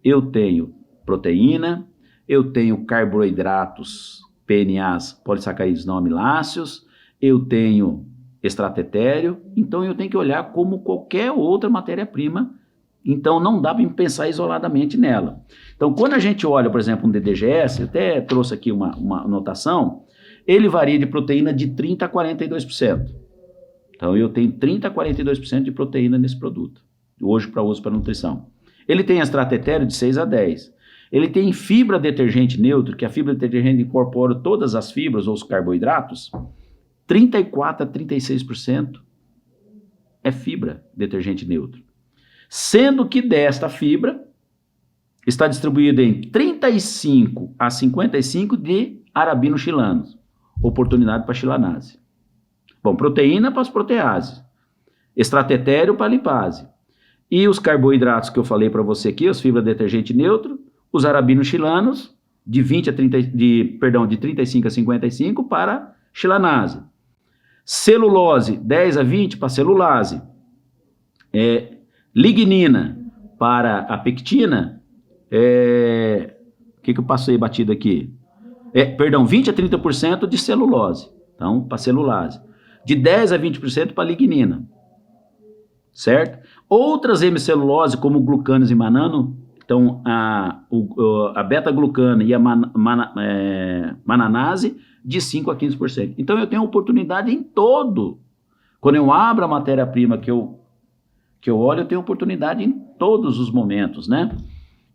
Eu tenho proteína, eu tenho carboidratos, PNAs, polissacarídeos não amiláceos, eu tenho extratetéreo, então eu tenho que olhar como qualquer outra matéria-prima, então não dá para pensar isoladamente nela. Então quando a gente olha, por exemplo, um DDGS, até trouxe aqui uma anotação, ele varia de proteína de 30% a 42%. Então eu tenho 30% a 42% de proteína nesse produto, hoje para uso para nutrição. Ele tem extratetéreo de 6 a 10%. Ele tem fibra detergente neutro, que a fibra detergente incorpora todas as fibras ou os carboidratos, 34% a 36% é fibra detergente neutro. Sendo que desta fibra está distribuída em 35% a 55% de arabinoxilanos, oportunidade para xilanase. Bom, proteína para as proteases, extratetéreo para a lipase. E os carboidratos que eu falei para você aqui, as fibras detergente neutro, os arabinoxilanos, de 35 a 55 para xilanase. Celulose, 10 a 20 para celulase. Lignina para a pectina. O que eu passei batido aqui? 20 a 30% de celulose. Então, para celulase. De 10 a 20% para lignina. Certo? Outras hemicelulose, como glucanos e manano, então a beta-glucana e a mananase, de 5 a 15%. Então eu tenho oportunidade em todo. Quando eu abro a matéria-prima que eu olho, eu tenho oportunidade em todos os momentos, né?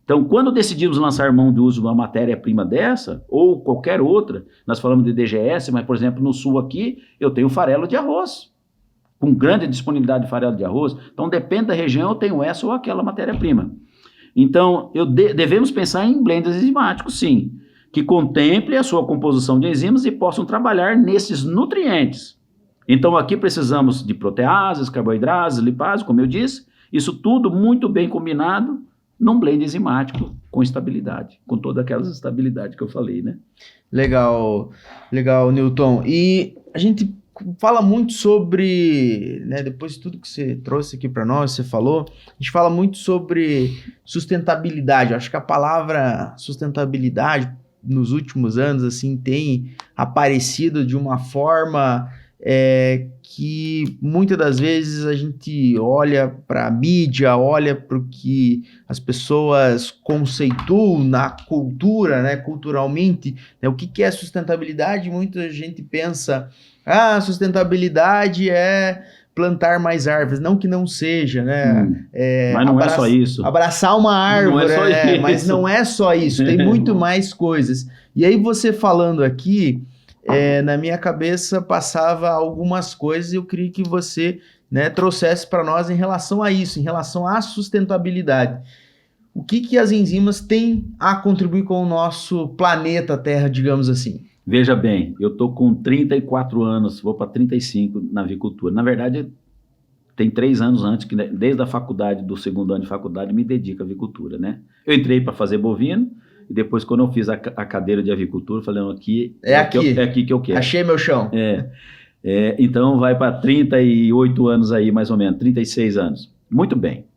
Então, quando decidimos lançar mão de uso de uma matéria-prima dessa, ou qualquer outra, nós falamos de DGS, mas, por exemplo, no sul aqui, eu tenho farelo de arroz, com grande disponibilidade de farelo de arroz. Então, depende da região, eu tenho essa ou aquela matéria-prima. Então, devemos pensar em blends enzimáticos, sim, que contemplem a sua composição de enzimas e possam trabalhar nesses nutrientes. Então, aqui precisamos de proteases, carboidratos, lipases, como eu disse, isso tudo muito bem combinado num blend enzimático com estabilidade, com todas aquelas estabilidades que eu falei, né? Legal, Newton. E a gente fala muito sobre, né, depois de tudo que você trouxe aqui para nós, você falou, a gente fala muito sobre sustentabilidade. Eu acho que a palavra sustentabilidade nos últimos anos assim tem aparecido de uma forma que muitas das vezes a gente olha para a mídia, olha para o que as pessoas conceituam na cultura, né, culturalmente, né, o que é sustentabilidade. Muita gente pensa, sustentabilidade é plantar mais árvores, não que não seja, né? Mas não é só isso. Abraçar uma árvore, não é só isso. Mas não é só isso, tem muito mais coisas. E aí você falando aqui, na minha cabeça passava algumas coisas e eu queria que você, né, trouxesse para nós em relação a isso, em relação à sustentabilidade. O que as enzimas têm a contribuir com o nosso planeta Terra, digamos assim? Veja bem, eu estou com 34 anos, vou para 35 na avicultura. Na verdade, tem 3 anos antes, que desde a faculdade, do segundo ano de faculdade, me dedico à avicultura, né? Eu entrei para fazer bovino, e depois, quando eu fiz a cadeira de avicultura, falei, não, aqui é aqui que eu quero. Achei meu chão. Então, vai para 38 anos aí, mais ou menos, 36 anos. Muito bem.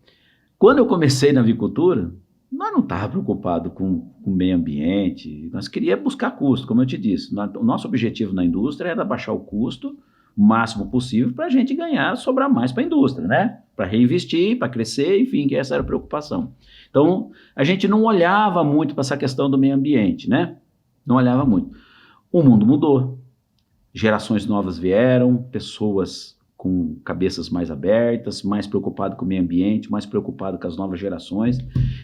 Quando eu comecei na avicultura, nós não estávamos preocupados com o meio ambiente, nós queríamos buscar custo, como eu te disse. O nosso objetivo na indústria era baixar o custo o máximo possível para a gente ganhar, sobrar mais para a indústria, né? Para reinvestir, para crescer, enfim, que essa era a preocupação. Então, a gente não olhava muito para essa questão do meio ambiente, né? Não olhava muito. O mundo mudou. Gerações novas vieram, pessoas com cabeças mais abertas, mais preocupadas com o meio ambiente, mais preocupadas com as novas gerações.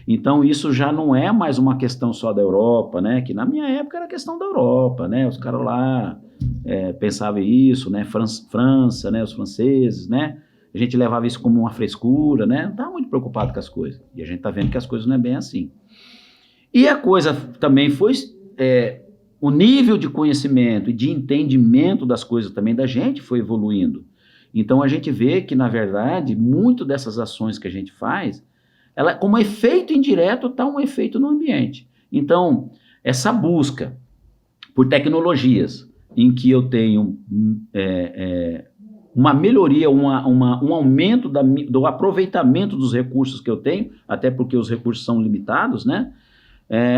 Então, isso já não é mais uma questão só da Europa, né? Que na minha época era questão da Europa, né? Os caras lá pensavam isso, né? França, né? Os franceses, né? A gente levava isso como uma frescura, né? Não estava muito preocupado com as coisas. E a gente está vendo que as coisas não é bem assim. E a coisa também foi... o nível de conhecimento e de entendimento das coisas também da gente foi evoluindo. Então, a gente vê que, na verdade, muito dessas ações que a gente faz, ela, como efeito indireto, está um efeito no ambiente. Então, essa busca por tecnologias em que eu tenho uma melhoria, um aumento do aproveitamento dos recursos que eu tenho, até porque os recursos são limitados, né?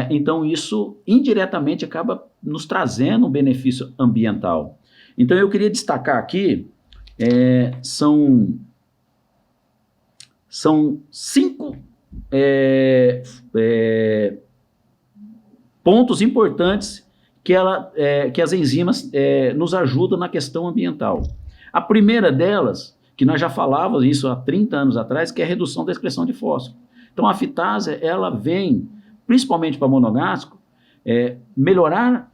Então isso indiretamente acaba nos trazendo um benefício ambiental. Então eu queria destacar aqui, são 5 pontos importantes que as enzimas nos ajudam na questão ambiental. A primeira delas, que nós já falávamos isso há 30 anos atrás, que é a redução da excreção de fósforo. Então a fitase, ela vem, principalmente para monogástrico, melhorar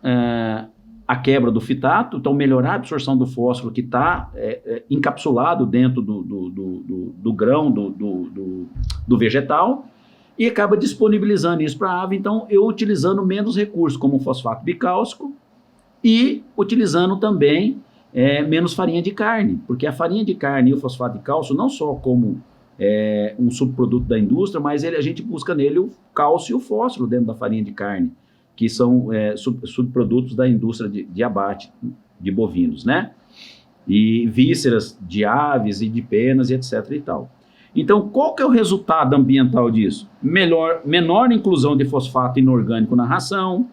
a quebra do fitato, então melhorar a absorção do fósforo que está encapsulado dentro do grão do vegetal, e acaba disponibilizando isso para a ave, então eu utilizando menos recursos, como o fosfato bicálcico, e utilizando também menos farinha de carne, porque a farinha de carne e o fosfato de cálcio, não só como um subproduto da indústria, mas a gente busca nele o cálcio e o fósforo dentro da farinha de carne, que são subprodutos da indústria de abate de bovinos, né? E vísceras de aves e de penas e etc e tal. Então, qual que é o resultado ambiental disso? Menor inclusão de fosfato inorgânico na ração,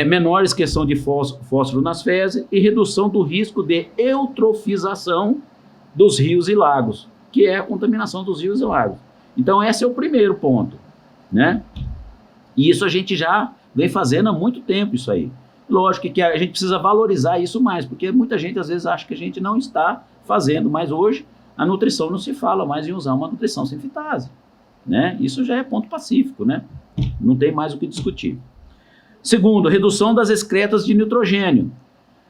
menor excreção de fósforo nas fezes e redução do risco de eutrofização dos rios e lagos, que é a contaminação dos rios e lagos. Então, esse é o primeiro ponto, né? E isso a gente já vem fazendo há muito tempo, isso aí. Lógico que a gente precisa valorizar isso mais, porque muita gente às vezes acha que a gente não está fazendo, mas hoje a nutrição não se fala mais em usar uma nutrição sem fitase, né? Isso já é ponto pacífico, né? Não tem mais o que discutir. Segundo, redução das excretas de nitrogênio.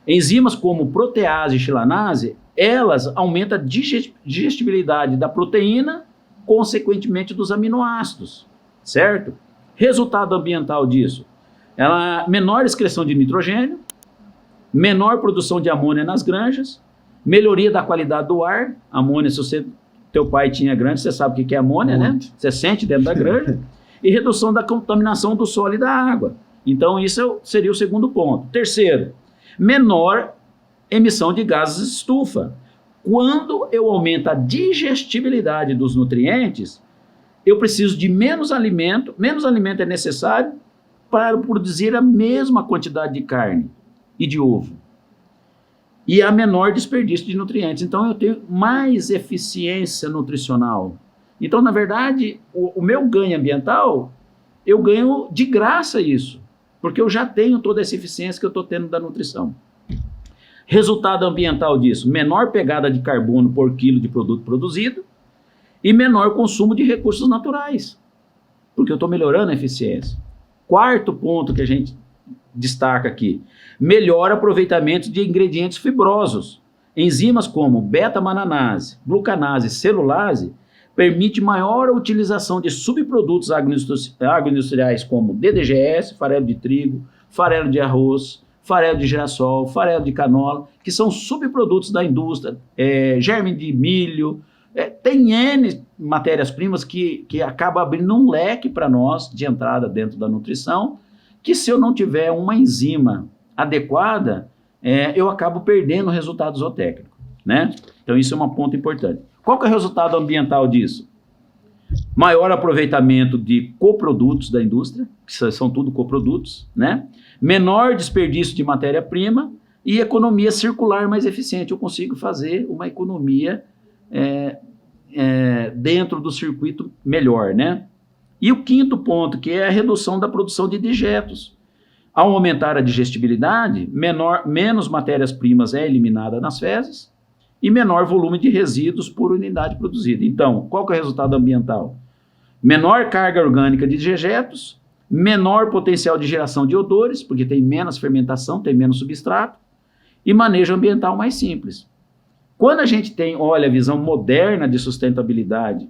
Enzimas como protease e chilanase, elas aumentam a digestibilidade da proteína, consequentemente dos aminoácidos, certo? Resultado ambiental disso, menor excreção de nitrogênio, menor produção de amônia nas granjas, melhoria da qualidade do ar. Amônia, se teu pai tinha granja, você sabe o que é amônia, né? Você sente dentro da granja. E redução da contaminação do solo e da água. Então, isso seria o segundo ponto. Terceiro, menor emissão de gases estufa. Quando eu aumento a digestibilidade dos nutrientes, eu preciso de menos alimento é necessário para produzir a mesma quantidade de carne e de ovo. E a menor desperdício de nutrientes. Então, eu tenho mais eficiência nutricional. Então, na verdade, o meu ganho ambiental, eu ganho de graça isso, porque eu já tenho toda essa eficiência que eu estou tendo da nutrição. Resultado ambiental disso, menor pegada de carbono por quilo de produto produzido e menor consumo de recursos naturais, porque eu estou melhorando a eficiência. Quarto ponto que a gente destaca aqui, melhor aproveitamento de ingredientes fibrosos. Enzimas como beta-mananase, glucanase e celulase permite maior utilização de subprodutos agroindustriais como DDGS, farelo de trigo, farelo de arroz, farelo de girassol, farelo de canola, que são subprodutos da indústria, germe de milho, tem N matérias-primas que acaba abrindo um leque para nós de entrada dentro da nutrição, que se eu não tiver uma enzima adequada, eu acabo perdendo o resultado zootécnico, né? Então isso é um ponto importante. Qual que é o resultado ambiental disso? Maior aproveitamento de coprodutos da indústria, que são tudo coprodutos, né? Menor desperdício de matéria-prima e economia circular mais eficiente. Eu consigo fazer uma economia dentro do circuito melhor, né? E o quinto ponto, que é a redução da produção de dejetos. Ao aumentar a digestibilidade, menos matérias-primas é eliminada nas fezes e menor volume de resíduos por unidade produzida. Então, qual que é o resultado ambiental? Menor carga orgânica de dejetos, menor potencial de geração de odores, porque tem menos fermentação, tem menos substrato, e manejo ambiental mais simples. Quando a gente olha a visão moderna de sustentabilidade,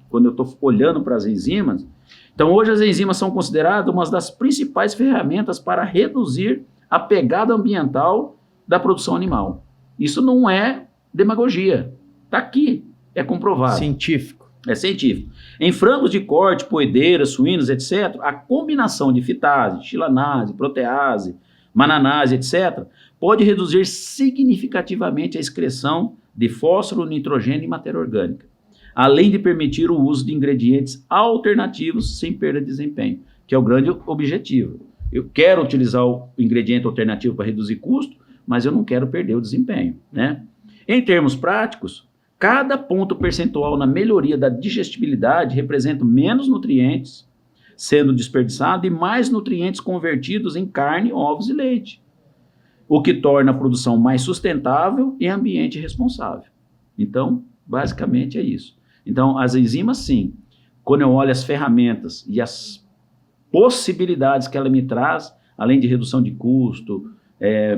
quando eu estou olhando para as enzimas, então hoje as enzimas são consideradas uma das principais ferramentas para reduzir a pegada ambiental da produção animal. Isso não é demagogia, está aqui, é comprovado. Científico. É científico. Em frangos de corte, poedeiras, suínos, etc., a combinação de fitase, chilanase, protease, mananás, etc., pode reduzir significativamente a excreção de fósforo, nitrogênio e matéria orgânica, além de permitir o uso de ingredientes alternativos sem perda de desempenho, que é o grande objetivo. Eu quero utilizar o ingrediente alternativo para reduzir custo, mas eu não quero perder o desempenho, né? Em termos práticos, cada ponto percentual na melhoria da digestibilidade representa menos nutrientes sendo desperdiçados e mais nutrientes convertidos em carne, ovos e leite, o que torna a produção mais sustentável e ambiente responsável. Então, basicamente é isso. Então, as enzimas, sim, quando eu olho as ferramentas e as possibilidades que ela me traz, além de redução de custo,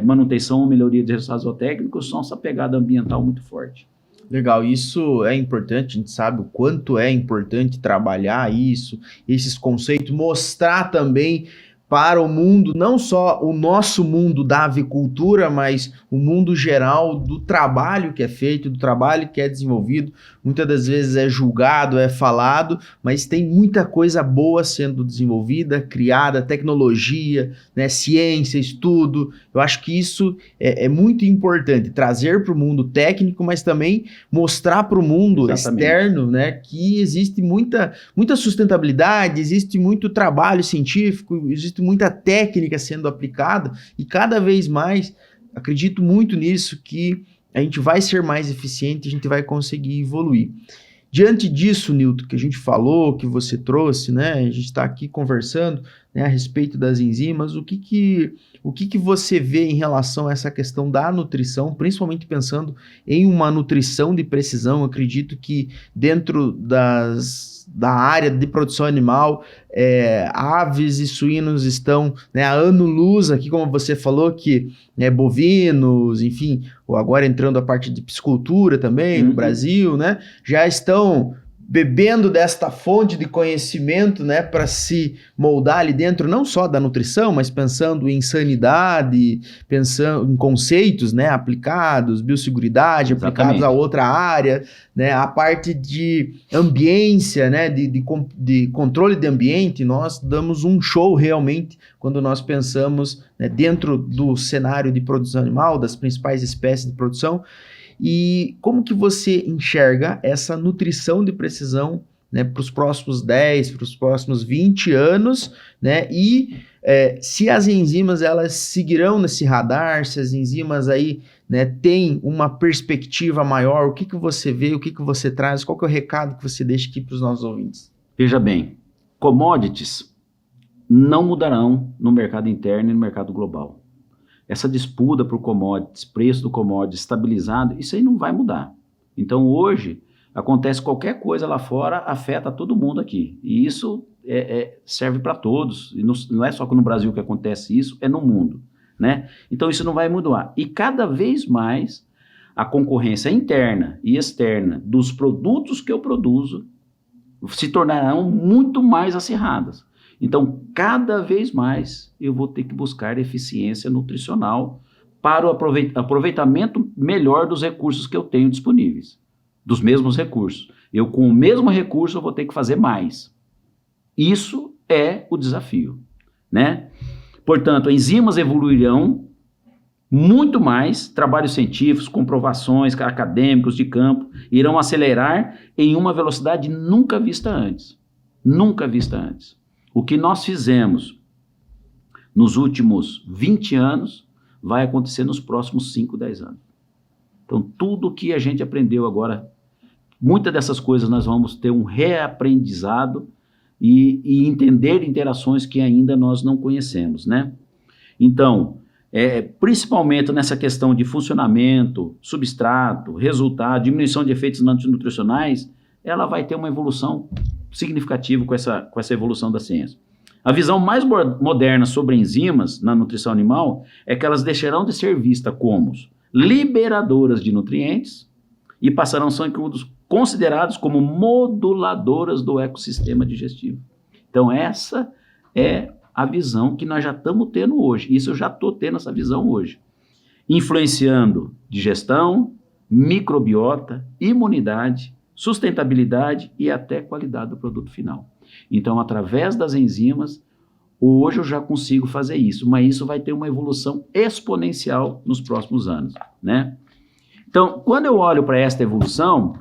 manutenção ou melhoria de resultados zootécnicos, são essa pegada ambiental muito forte. Legal, isso é importante, a gente sabe o quanto é importante trabalhar isso, esses conceitos, mostrar também para o mundo, não só o nosso mundo da avicultura, mas o mundo geral do trabalho que é feito, do trabalho que é desenvolvido. Muitas das vezes é julgado, é falado, mas tem muita coisa boa sendo desenvolvida, criada, tecnologia, né, ciência, estudo. Eu acho que isso é muito importante, trazer para o mundo técnico, mas também mostrar para o mundo externo, né, que existe muita sustentabilidade, existe muito trabalho científico, existe muita técnica sendo aplicada e cada vez mais, acredito muito nisso, que a gente vai ser mais eficiente, a gente vai conseguir evoluir. Diante disso, Nilton, que a gente falou, que você trouxe, né, a gente está aqui conversando, né, a respeito das enzimas, o que você vê em relação a essa questão da nutrição, principalmente pensando em uma nutrição de precisão? Eu acredito que dentro da área de produção animal, aves e suínos estão, né, a ano-luz aqui, como você falou, que bovinos, enfim, ou agora entrando a parte de piscicultura também, no Brasil, né, já estão bebendo desta fonte de conhecimento, né, para se moldar ali dentro, não só da nutrição, mas pensando em sanidade, pensando em conceitos, né, aplicados, biosseguridade, aplicados a outra área, né, a parte de ambiência, né, de controle de ambiente. Nós damos um show realmente quando nós pensamos, né, dentro do cenário de produção animal, das principais espécies de produção. E como que você enxerga essa nutrição de precisão, né, para os próximos 10, para os próximos 20 anos, né, e se as enzimas elas seguirão nesse radar, se as enzimas aí, né, têm uma perspectiva maior, o que você vê, o que você traz, qual que é o recado que você deixa aqui para os nossos ouvintes? Veja bem, commodities não mudarão no mercado interno e no mercado global. Essa disputa por commodities, preço do commodity estabilizado, isso aí não vai mudar. Então hoje, acontece qualquer coisa lá fora, afeta todo mundo aqui. E isso serve para todos. E não é só no Brasil que acontece isso, é no mundo, né? Então isso não vai mudar. E cada vez mais a concorrência interna e externa dos produtos que eu produzo se tornarão muito mais acirradas. Então, cada vez mais eu vou ter que buscar eficiência nutricional para o aproveitamento melhor dos recursos que eu tenho disponíveis, dos mesmos recursos. Eu, com o mesmo recurso, eu vou ter que fazer mais. Isso é o desafio, né? Portanto, enzimas evoluirão muito mais, trabalhos científicos, comprovações acadêmicos de campo irão acelerar em uma velocidade nunca vista antes. Nunca vista antes. O que nós fizemos nos últimos 20 anos vai acontecer nos próximos 5, 10 anos. Então, tudo que a gente aprendeu agora, muitas dessas coisas nós vamos ter um reaprendizado e entender interações que ainda nós não conhecemos, né? Então, principalmente nessa questão de funcionamento, substrato, resultado, diminuição de efeitos antinutricionais, ela vai ter uma evolução significativo com essa evolução da ciência. A visão mais moderna sobre enzimas na nutrição animal é que elas deixarão de ser vistas como liberadoras de nutrientes e passarão a ser considerados como moduladoras do ecossistema digestivo. Então essa é a visão que nós já estamos tendo hoje. Isso eu já estou tendo essa visão hoje. Influenciando digestão, microbiota, imunidade, sustentabilidade e até qualidade do produto final. Então, através das enzimas, Hoje eu já consigo fazer isso, mas isso vai ter uma evolução exponencial nos próximos anos, né? Então, quando eu olho para esta evolução,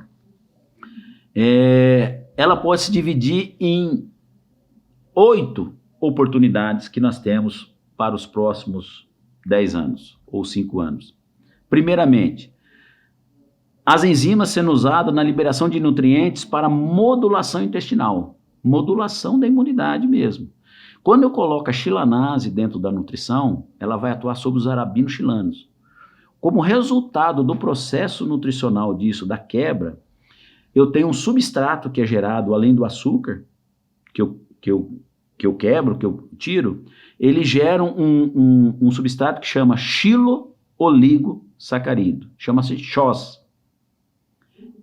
ela pode se dividir em 8 oportunidades que nós temos para os próximos 10 anos ou 5 anos. Primeiramente, as enzimas sendo usadas na liberação de nutrientes para modulação intestinal, modulação da imunidade mesmo. Quando eu coloco a xilanase dentro da nutrição, ela vai atuar sobre os arabinoxilanos. Como resultado do processo nutricional disso, da quebra, eu tenho um substrato que é gerado, além do açúcar, que eu quebro, que eu tiro, ele gera um substrato que chama xilo-oligosacarídeo, chama-se XOS.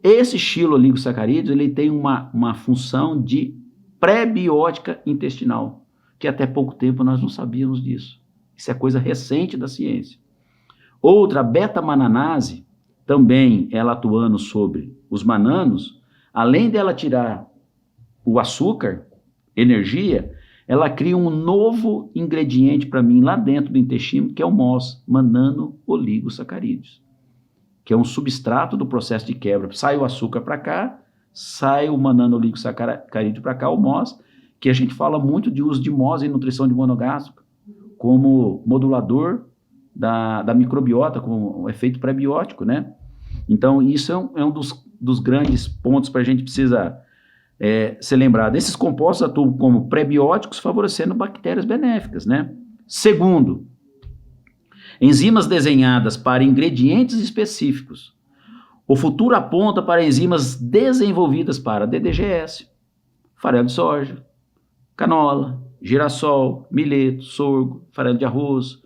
Esse xilo-oligosacarídeo, ele tem uma função de pré-biótica intestinal, que até pouco tempo nós não sabíamos disso. Isso é coisa recente da ciência. Outra, beta-mananase, também ela atuando sobre os mananos, além dela tirar o açúcar, energia, ela cria um novo ingrediente para mim lá dentro do intestino, que é o MOS, manano-oligosacarídeos, que é um substrato do processo de quebra. Sai o açúcar para cá, sai o manano-oligosacarídeo para cá, o MOS, que a gente fala muito de uso de MOS em nutrição de monogástrico, como modulador da microbiota, como um efeito pré-biótico, né? Então, isso é um dos grandes pontos para a gente precisa ser lembrado. Esses compostos atuam como pré-bióticos, favorecendo bactérias benéficas, né? Segundo, enzimas desenhadas para ingredientes específicos. O futuro aponta para enzimas desenvolvidas para DDGS, farelo de soja, canola, girassol, milheto, sorgo, farelo de arroz.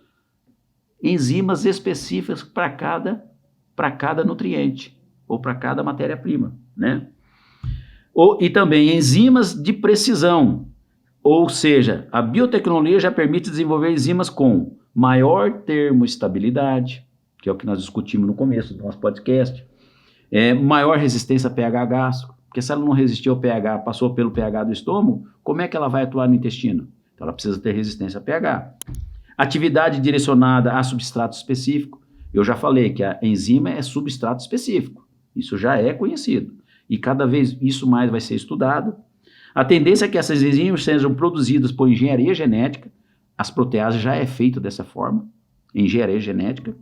Enzimas específicas para cada nutriente ou para cada matéria-prima, né? E também enzimas de precisão, ou seja, a biotecnologia já permite desenvolver enzimas com maior termoestabilidade, que é o que nós discutimos no começo do nosso podcast, maior resistência a pH gástrico, porque se ela não resistir ao pH, passou pelo pH do estômago, como é que ela vai atuar no intestino? Então ela precisa ter resistência a pH. Atividade direcionada a substrato específico. Eu já falei que a enzima é substrato específico. Isso já é conhecido. E cada vez isso mais vai ser estudado. A tendência é que essas enzimas sejam produzidas por engenharia genética. As proteases já é feito dessa forma, engenharia genética.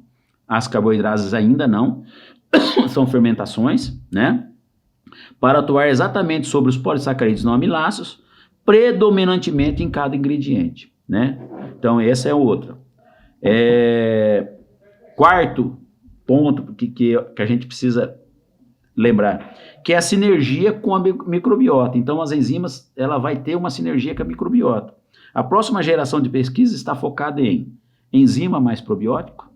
As carboidrases ainda não. São fermentações, né? Para atuar exatamente sobre os polissacarídeos não amiláceos, predominantemente em cada ingrediente, né? Então, essa é outra. Quarto ponto que a gente precisa lembrar, que é a sinergia com a microbiota. Então, as enzimas, ela vai ter uma sinergia com a microbiota. A próxima geração de pesquisa está focada em enzima mais probiótico,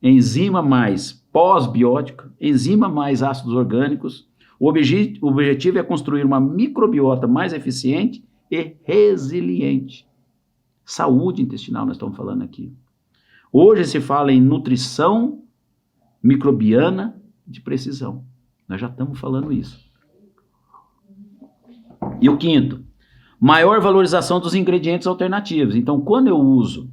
enzima mais pós-biótico, enzima mais ácidos orgânicos. O objetivo é construir uma microbiota mais eficiente e resiliente. Saúde intestinal, nós estamos falando aqui. Hoje se fala em nutrição microbiana de precisão. Nós já estamos falando isso. E o quinto, maior valorização dos ingredientes alternativos. Então, quando eu uso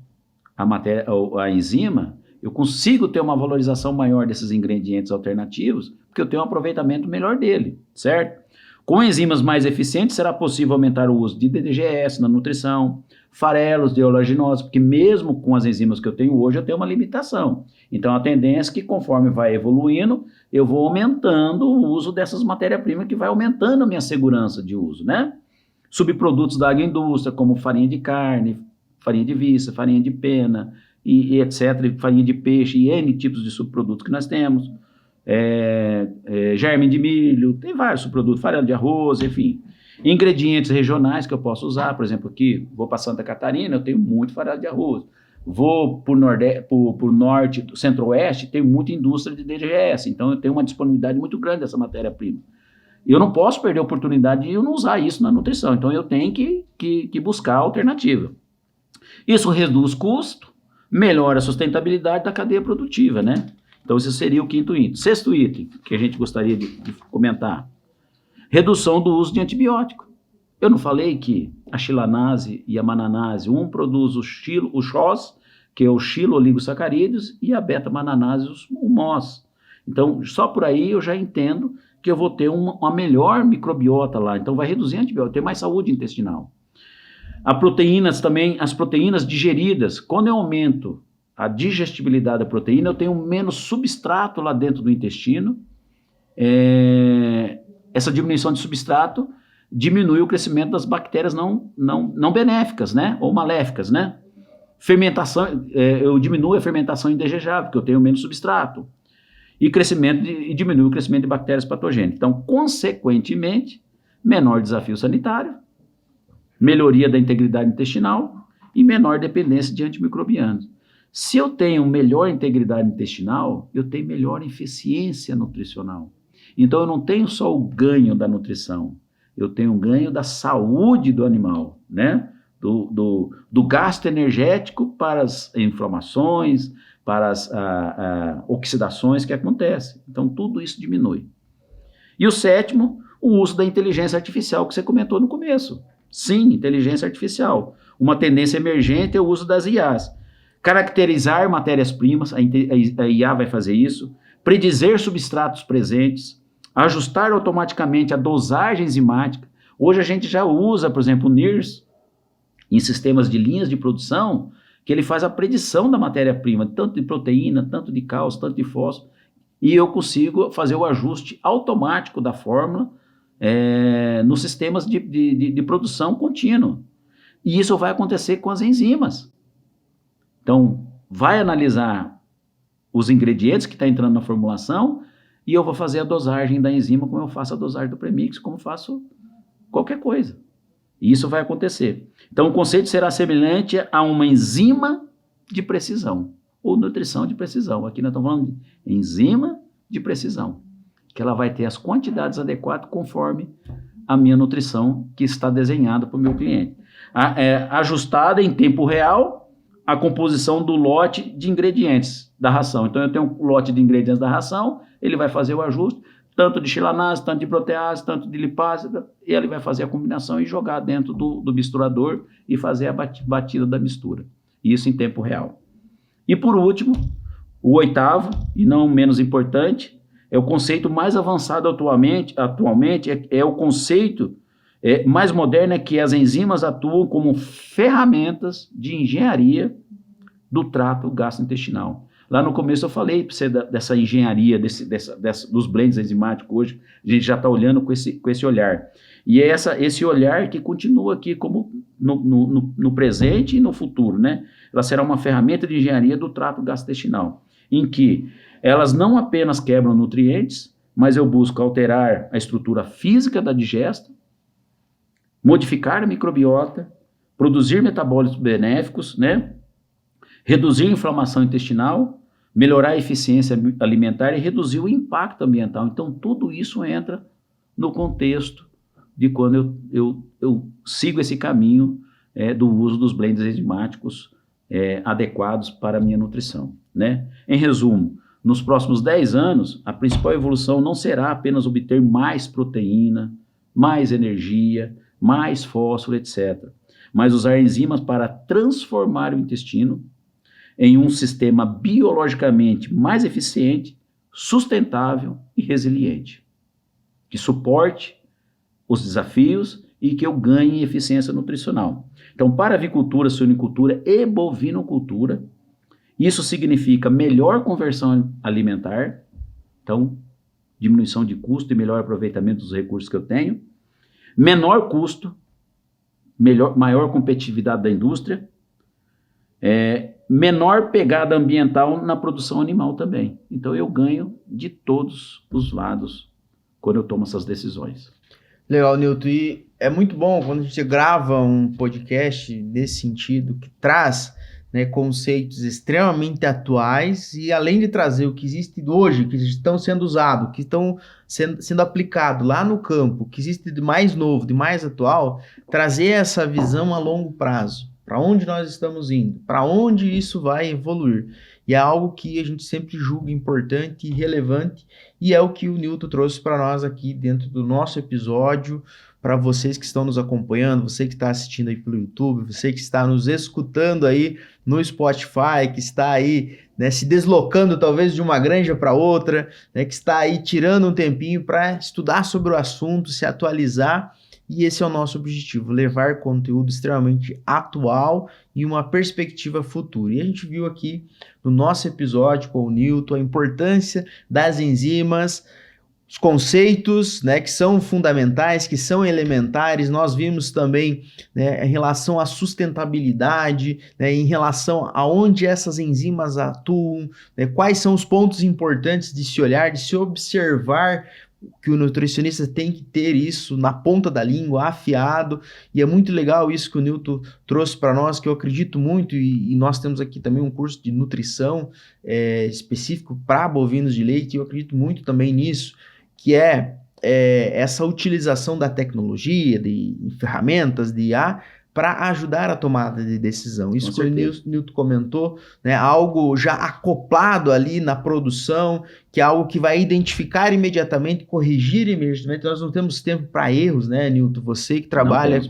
a enzima, eu consigo ter uma valorização maior desses ingredientes alternativos, porque eu tenho um aproveitamento melhor dele, certo? Com enzimas mais eficientes, será possível aumentar o uso de DDGS na nutrição, farelos de oleaginose, porque mesmo com as enzimas que eu tenho hoje, eu tenho uma limitação. Então, a tendência é que conforme vai evoluindo, eu vou aumentando o uso dessas matérias-primas, que vai aumentando a minha segurança de uso, né? Subprodutos da agroindústria, como farinha de carne, farinha de víscera, farinha de pena, e etc., farinha de peixe, e N tipos de subprodutos que nós temos, germe de milho, tem vários subprodutos, farelo de arroz, enfim. Ingredientes regionais que eu posso usar, por exemplo, aqui, vou para Santa Catarina, eu tenho muito farelo de arroz. Vou para o norte, centro-oeste, tem muita indústria de DGS, então eu tenho uma disponibilidade muito grande dessa matéria-prima. Eu não posso perder a oportunidade de eu não usar isso na nutrição, então eu tenho que buscar a alternativa. Isso reduz custo, melhora a sustentabilidade da cadeia produtiva, né? Então esse seria o quinto item. Sexto item, que a gente gostaria de comentar. Redução do uso de antibiótico. Eu não falei que a xilanase e a mananase, um produz o XOS, que é o xilo-oligosacarídeos, e a beta-mananase, o MOS. Então, só por aí eu já entendo que eu vou ter uma melhor microbiota lá. Então, vai reduzir a antibiótico, ter mais saúde intestinal. As proteínas também, as proteínas digeridas, quando eu aumento a digestibilidade da proteína, eu tenho menos substrato lá dentro do intestino. Essa diminuição de substrato diminui o crescimento das bactérias não benéficas, né? Ou maléficas, né? Fermentação, eu diminuo a fermentação indesejável, porque eu tenho menos substrato. E diminui o crescimento de bactérias patogênicas. Então, consequentemente, menor desafio sanitário, melhoria da integridade intestinal e menor dependência de antimicrobianos. Se eu tenho melhor integridade intestinal, eu tenho melhor eficiência nutricional. Então, eu não tenho só o ganho da nutrição, eu tenho o ganho da saúde do animal, né? Do gasto energético para as inflamações, para as oxidações que acontecem. Então, tudo isso diminui. E o sétimo, o uso da inteligência artificial, que você comentou no começo. Sim, inteligência artificial. Uma tendência emergente é o uso das IAs. Caracterizar matérias-primas, a IA vai fazer isso, predizer substratos presentes, ajustar automaticamente a dosagem enzimática. Hoje a gente já usa, por exemplo, o NIRS, em sistemas de linhas de produção, que ele faz a predição da matéria-prima, tanto de proteína, tanto de cálcio, tanto de fósforo, e eu consigo fazer o ajuste automático da fórmula nos sistemas de produção contínua. E isso vai acontecer com as enzimas. Então, vai analisar os ingredientes que está entrando na formulação e eu vou fazer a dosagem da enzima como eu faço a dosagem do premix, como faço qualquer coisa. E isso vai acontecer. Então, o conceito será semelhante a uma enzima de precisão, ou nutrição de precisão. Aqui nós estamos falando de enzima de precisão, que ela vai ter as quantidades adequadas conforme a minha nutrição que está desenhada para o meu cliente. Ajustada em tempo real a composição do lote de ingredientes da ração. Então, eu tenho um lote de ingredientes da ração, ele vai fazer o ajuste, tanto de xilanase, tanto de protease, tanto de lipase, e ele vai fazer a combinação e jogar dentro do misturador e fazer a batida da mistura. Isso em tempo real. E por último, o oitavo, e não menos importante, é o conceito mais avançado atualmente é o conceito mais moderno, é que as enzimas atuam como ferramentas de engenharia do trato gastrointestinal. Lá no começo eu falei para você dessa engenharia, dos blends enzimáticos hoje, a gente já está olhando com esse olhar. E é esse olhar que continua aqui como no presente e no futuro, né? Ela será uma ferramenta de engenharia do trato gastrointestinal, em que elas não apenas quebram nutrientes, mas eu busco alterar a estrutura física da digesta, modificar a microbiota, produzir metabólitos benéficos, né? Reduzir a inflamação intestinal, melhorar a eficiência alimentar e reduzir o impacto ambiental. Então, tudo isso entra no contexto de quando eu sigo esse caminho do uso dos blends enzimáticos adequados para a minha nutrição, né? Em resumo, nos próximos 10 anos, a principal evolução não será apenas obter mais proteína, mais energia, mais fósforo, etc., mas usar enzimas para transformar o intestino em um sistema biologicamente mais eficiente, sustentável e resiliente, que suporte os desafios e que eu ganhe eficiência nutricional. Então, para a avicultura, suinicultura e bovinocultura, isso significa melhor conversão alimentar, então, diminuição de custo e melhor aproveitamento dos recursos que eu tenho, menor custo, maior competitividade da indústria, menor pegada ambiental na produção animal também. Então, eu ganho de todos os lados quando eu tomo essas decisões. Legal, Nilton. E é muito bom quando a gente grava um podcast nesse sentido, que traz, né, conceitos extremamente atuais e além de trazer o que existe hoje, que estão sendo usados, que estão sendo aplicados lá no campo, que existe de mais novo, de mais atual, trazer essa visão a longo prazo. Para onde nós estamos indo? Para onde isso vai evoluir? E é algo que a gente sempre julga importante e relevante, e é o que o Nilton trouxe para nós aqui dentro do nosso episódio, para vocês que estão nos acompanhando, você que está assistindo aí pelo YouTube, você que está nos escutando aí no Spotify, que está aí, né, se deslocando talvez de uma granja para outra, né, que está aí tirando um tempinho para estudar sobre o assunto, se atualizar. E esse é o nosso objetivo, levar conteúdo extremamente atual e uma perspectiva futura. E a gente viu aqui no nosso episódio com o Newton a importância das enzimas, os conceitos, né, que são fundamentais, que são elementares. Nós vimos também, né, em relação à sustentabilidade, né, em relação a onde essas enzimas atuam, né, quais são os pontos importantes de se olhar, de se observar, que o nutricionista tem que ter isso na ponta da língua, afiado, e é muito legal isso que o Newton trouxe para nós, que eu acredito muito, e nós temos aqui também um curso de nutrição específico para bovinos de leite, e eu acredito muito também nisso, que é essa utilização da tecnologia, de ferramentas, de IA, para ajudar a tomada de decisão. Isso que o Newton comentou, né, algo já acoplado ali na produção, que é algo que vai identificar imediatamente, corrigir imediatamente. Nós não temos tempo para erros, né, Newton? Você que trabalha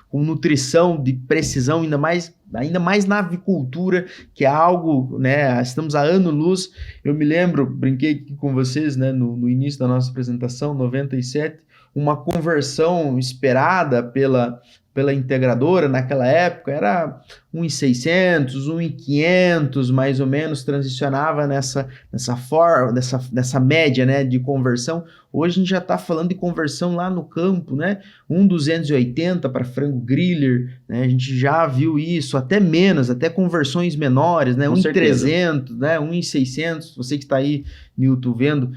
com nutrição de precisão, ainda mais na avicultura, que é algo, né, estamos a ano-luz. Eu me lembro, brinquei aqui com vocês, né, no início da nossa apresentação, 97, uma conversão esperada pela integradora naquela época era 1.600, 1.500, mais ou menos, transicionava nessa média, né, de conversão. Hoje a gente já está falando de conversão lá no campo, né, 1.280 para frango griller, né, a gente já viu isso, até menos, até conversões menores, né, 1.300, né, 1.600, você que está aí, Newton, vendo,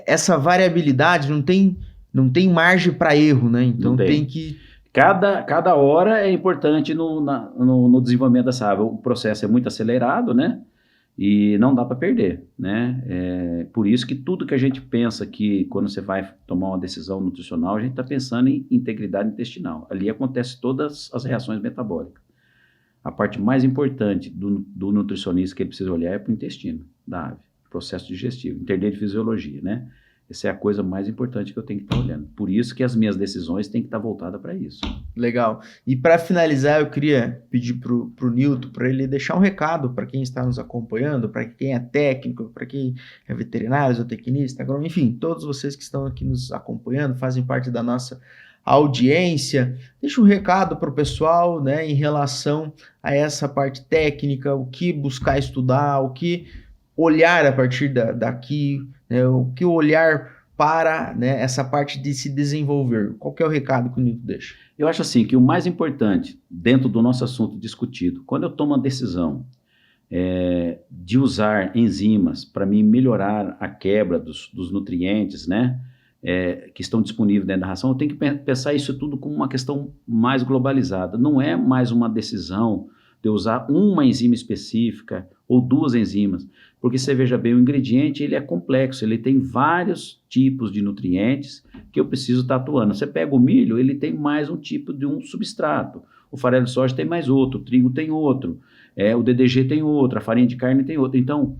essa variabilidade não tem margem para erro, né, então tem que... Cada hora é importante no desenvolvimento dessa ave. O processo é muito acelerado, né? E não dá para perder, né? Por isso que tudo que a gente pensa que quando você vai tomar uma decisão nutricional, a gente está pensando em integridade intestinal. Ali acontecem todas as reações metabólicas. A parte mais importante do nutricionista que ele precisa olhar é para o intestino da ave, processo digestivo, entender de fisiologia, né? Essa é a coisa mais importante que eu tenho que estar olhando. Por isso que as minhas decisões têm que estar voltadas para isso. Legal. E para finalizar, eu queria pedir para o Newton, para ele deixar um recado para quem está nos acompanhando, para quem é técnico, para quem é veterinário, zootecnista, agrônomo, enfim, todos vocês que estão aqui nos acompanhando, fazem parte da nossa audiência. Deixa um recado para o pessoal, né, em relação a essa parte técnica, o que buscar estudar, o que olhar a partir daqui, né, o que olhar para, né, essa parte de se desenvolver. Qual que é o recado que o Newton deixa? Eu acho assim, que o mais importante, dentro do nosso assunto discutido, quando eu tomo a decisão de usar enzimas para mim melhorar a quebra dos nutrientes, né, que estão disponíveis dentro da ração, eu tenho que pensar isso tudo como uma questão mais globalizada. Não é mais uma decisão de usar uma enzima específica ou duas enzimas, porque você veja bem, o ingrediente ele é complexo, ele tem vários tipos de nutrientes que eu preciso estar atuando. Você pega o milho, ele tem mais um tipo de um substrato, o farelo de soja tem mais outro, o trigo tem outro, o DDG tem outro, a farinha de carne tem outro. Então,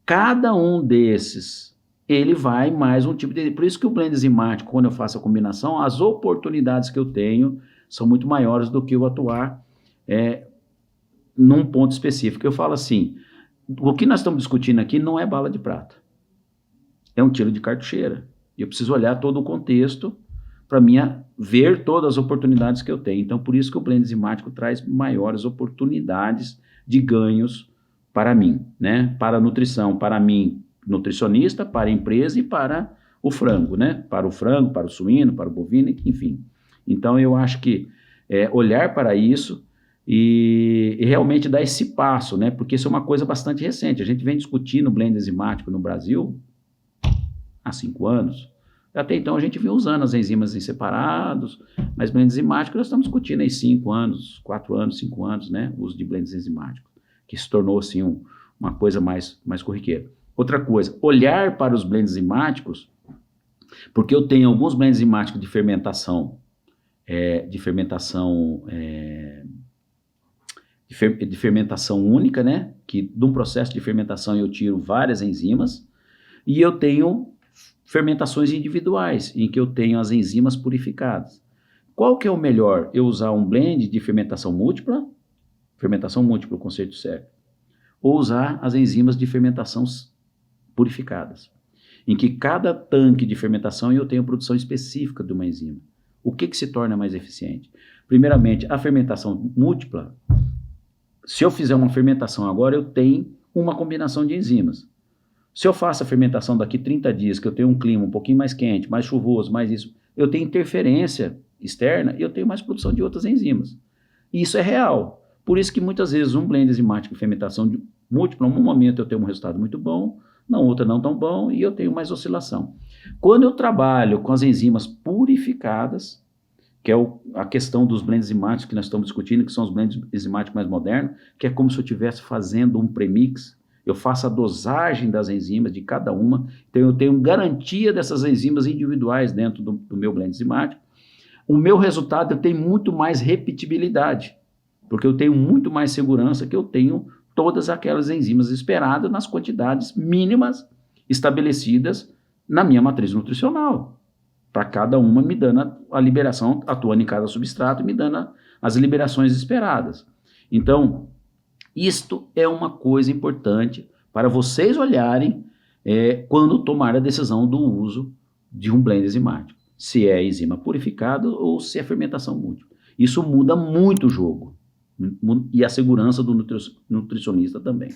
cada um desses, ele vai mais um tipo de... Por isso que o blend enzimático, quando eu faço a combinação, as oportunidades que eu tenho são muito maiores do que eu atuar num ponto específico. Eu falo assim, o que nós estamos discutindo aqui não é bala de prata, é um tiro de cartucheira. Eu preciso olhar todo o contexto para mim ver todas as oportunidades que eu tenho. Então, por isso que o blend enzimático traz maiores oportunidades de ganhos para mim, né? Para a nutrição, para mim, nutricionista, para a empresa e para o frango, né? Para o frango, para o suíno, para o bovino, enfim. Então, eu acho que olhar para isso e realmente dar esse passo, né? Porque isso é uma coisa bastante recente. A gente vem discutindo blend enzimático no Brasil há 5 anos. Até então a gente vinha usando as enzimas em separados, mas blend enzimático nós estamos discutindo aí 5 anos, 4 anos, 5 anos, né? O uso de blends enzimáticos, que se tornou assim uma coisa mais corriqueira. Outra coisa, olhar para os blends enzimáticos, porque eu tenho alguns blends enzimáticos de fermentação única, né? Que de um processo de fermentação eu tiro várias enzimas, e eu tenho fermentações individuais, em que eu tenho as enzimas purificadas. Qual que é o melhor? Eu usar um blend de fermentação múltipla, o conceito certo, ou usar as enzimas de fermentação purificadas, em que cada tanque de fermentação eu tenho produção específica de uma enzima. O que se torna mais eficiente? Primeiramente, a fermentação múltipla, se eu fizer uma fermentação agora, eu tenho uma combinação de enzimas. Se eu faço a fermentação daqui 30 dias, que eu tenho um clima um pouquinho mais quente, mais chuvoso, mais isso, eu tenho interferência externa e eu tenho mais produção de outras enzimas. E isso é real. Por isso que muitas vezes um blend enzimático de fermentação múltipla, num momento eu tenho um resultado muito bom, na outra não tão bom, e eu tenho mais oscilação. Quando eu trabalho com as enzimas purificadas, que é a questão dos blends enzimáticos que nós estamos discutindo, que são os blends enzimáticos mais modernos, que é como se eu estivesse fazendo um premix, eu faço a dosagem das enzimas de cada uma, então eu tenho garantia dessas enzimas individuais dentro do meu blend enzimático. O meu resultado, eu tenho muito mais repetibilidade, porque eu tenho muito mais segurança que eu tenho todas aquelas enzimas esperadas nas quantidades mínimas estabelecidas na minha matriz nutricional, para cada uma me dando a liberação, atuando em cada substrato e me dando as liberações esperadas. Então, isto é uma coisa importante para vocês olharem quando tomar a decisão do uso de um blend enzimático, se é enzima purificada ou se é fermentação múltipla. Isso muda muito o jogo. E a segurança do nutricionista também.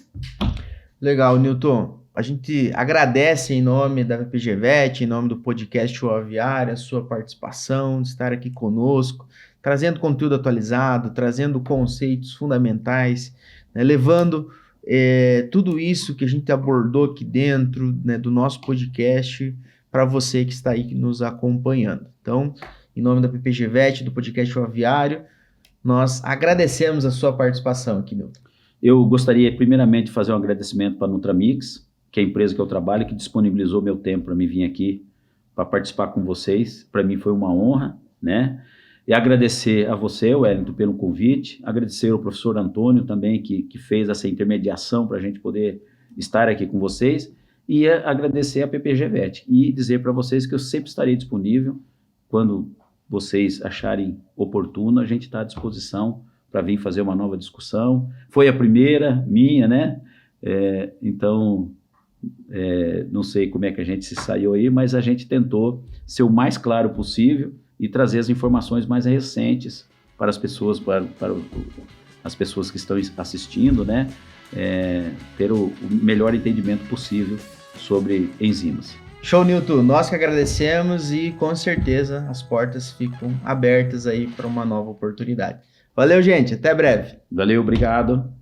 Legal, Newton. A gente agradece em nome da PPG-VET, em nome do podcast O Aviário, a sua participação, de estar aqui conosco, trazendo conteúdo atualizado, trazendo conceitos fundamentais, né, levando tudo isso que a gente abordou aqui dentro, né, do nosso podcast para você que está aí nos acompanhando. Então, em nome da PPG-VET, do podcast O Aviário, nós agradecemos a sua participação aqui, Newton. Eu gostaria, primeiramente, de fazer um agradecimento para a Nutramix, que é a empresa que eu trabalho, que disponibilizou meu tempo para me vir aqui para participar com vocês. Para mim foi uma honra, né? E agradecer a você, Wellington, pelo convite. Agradecer ao professor Antônio também, que fez essa intermediação para a gente poder estar aqui com vocês. E agradecer a PPG-VET. E dizer para vocês que eu sempre estarei disponível quando vocês acharem oportuno, a gente está à disposição para vir fazer uma nova discussão. Foi a primeira minha, né? Então, não sei como é que a gente se saiu aí, mas a gente tentou ser o mais claro possível e trazer as informações mais recentes para as pessoas, para as pessoas que estão assistindo, né? Ter o melhor entendimento possível sobre enzimas. Show, Newton. Nós que agradecemos e com certeza as portas ficam abertas aí para uma nova oportunidade. Valeu, gente. Até breve. Valeu, obrigado.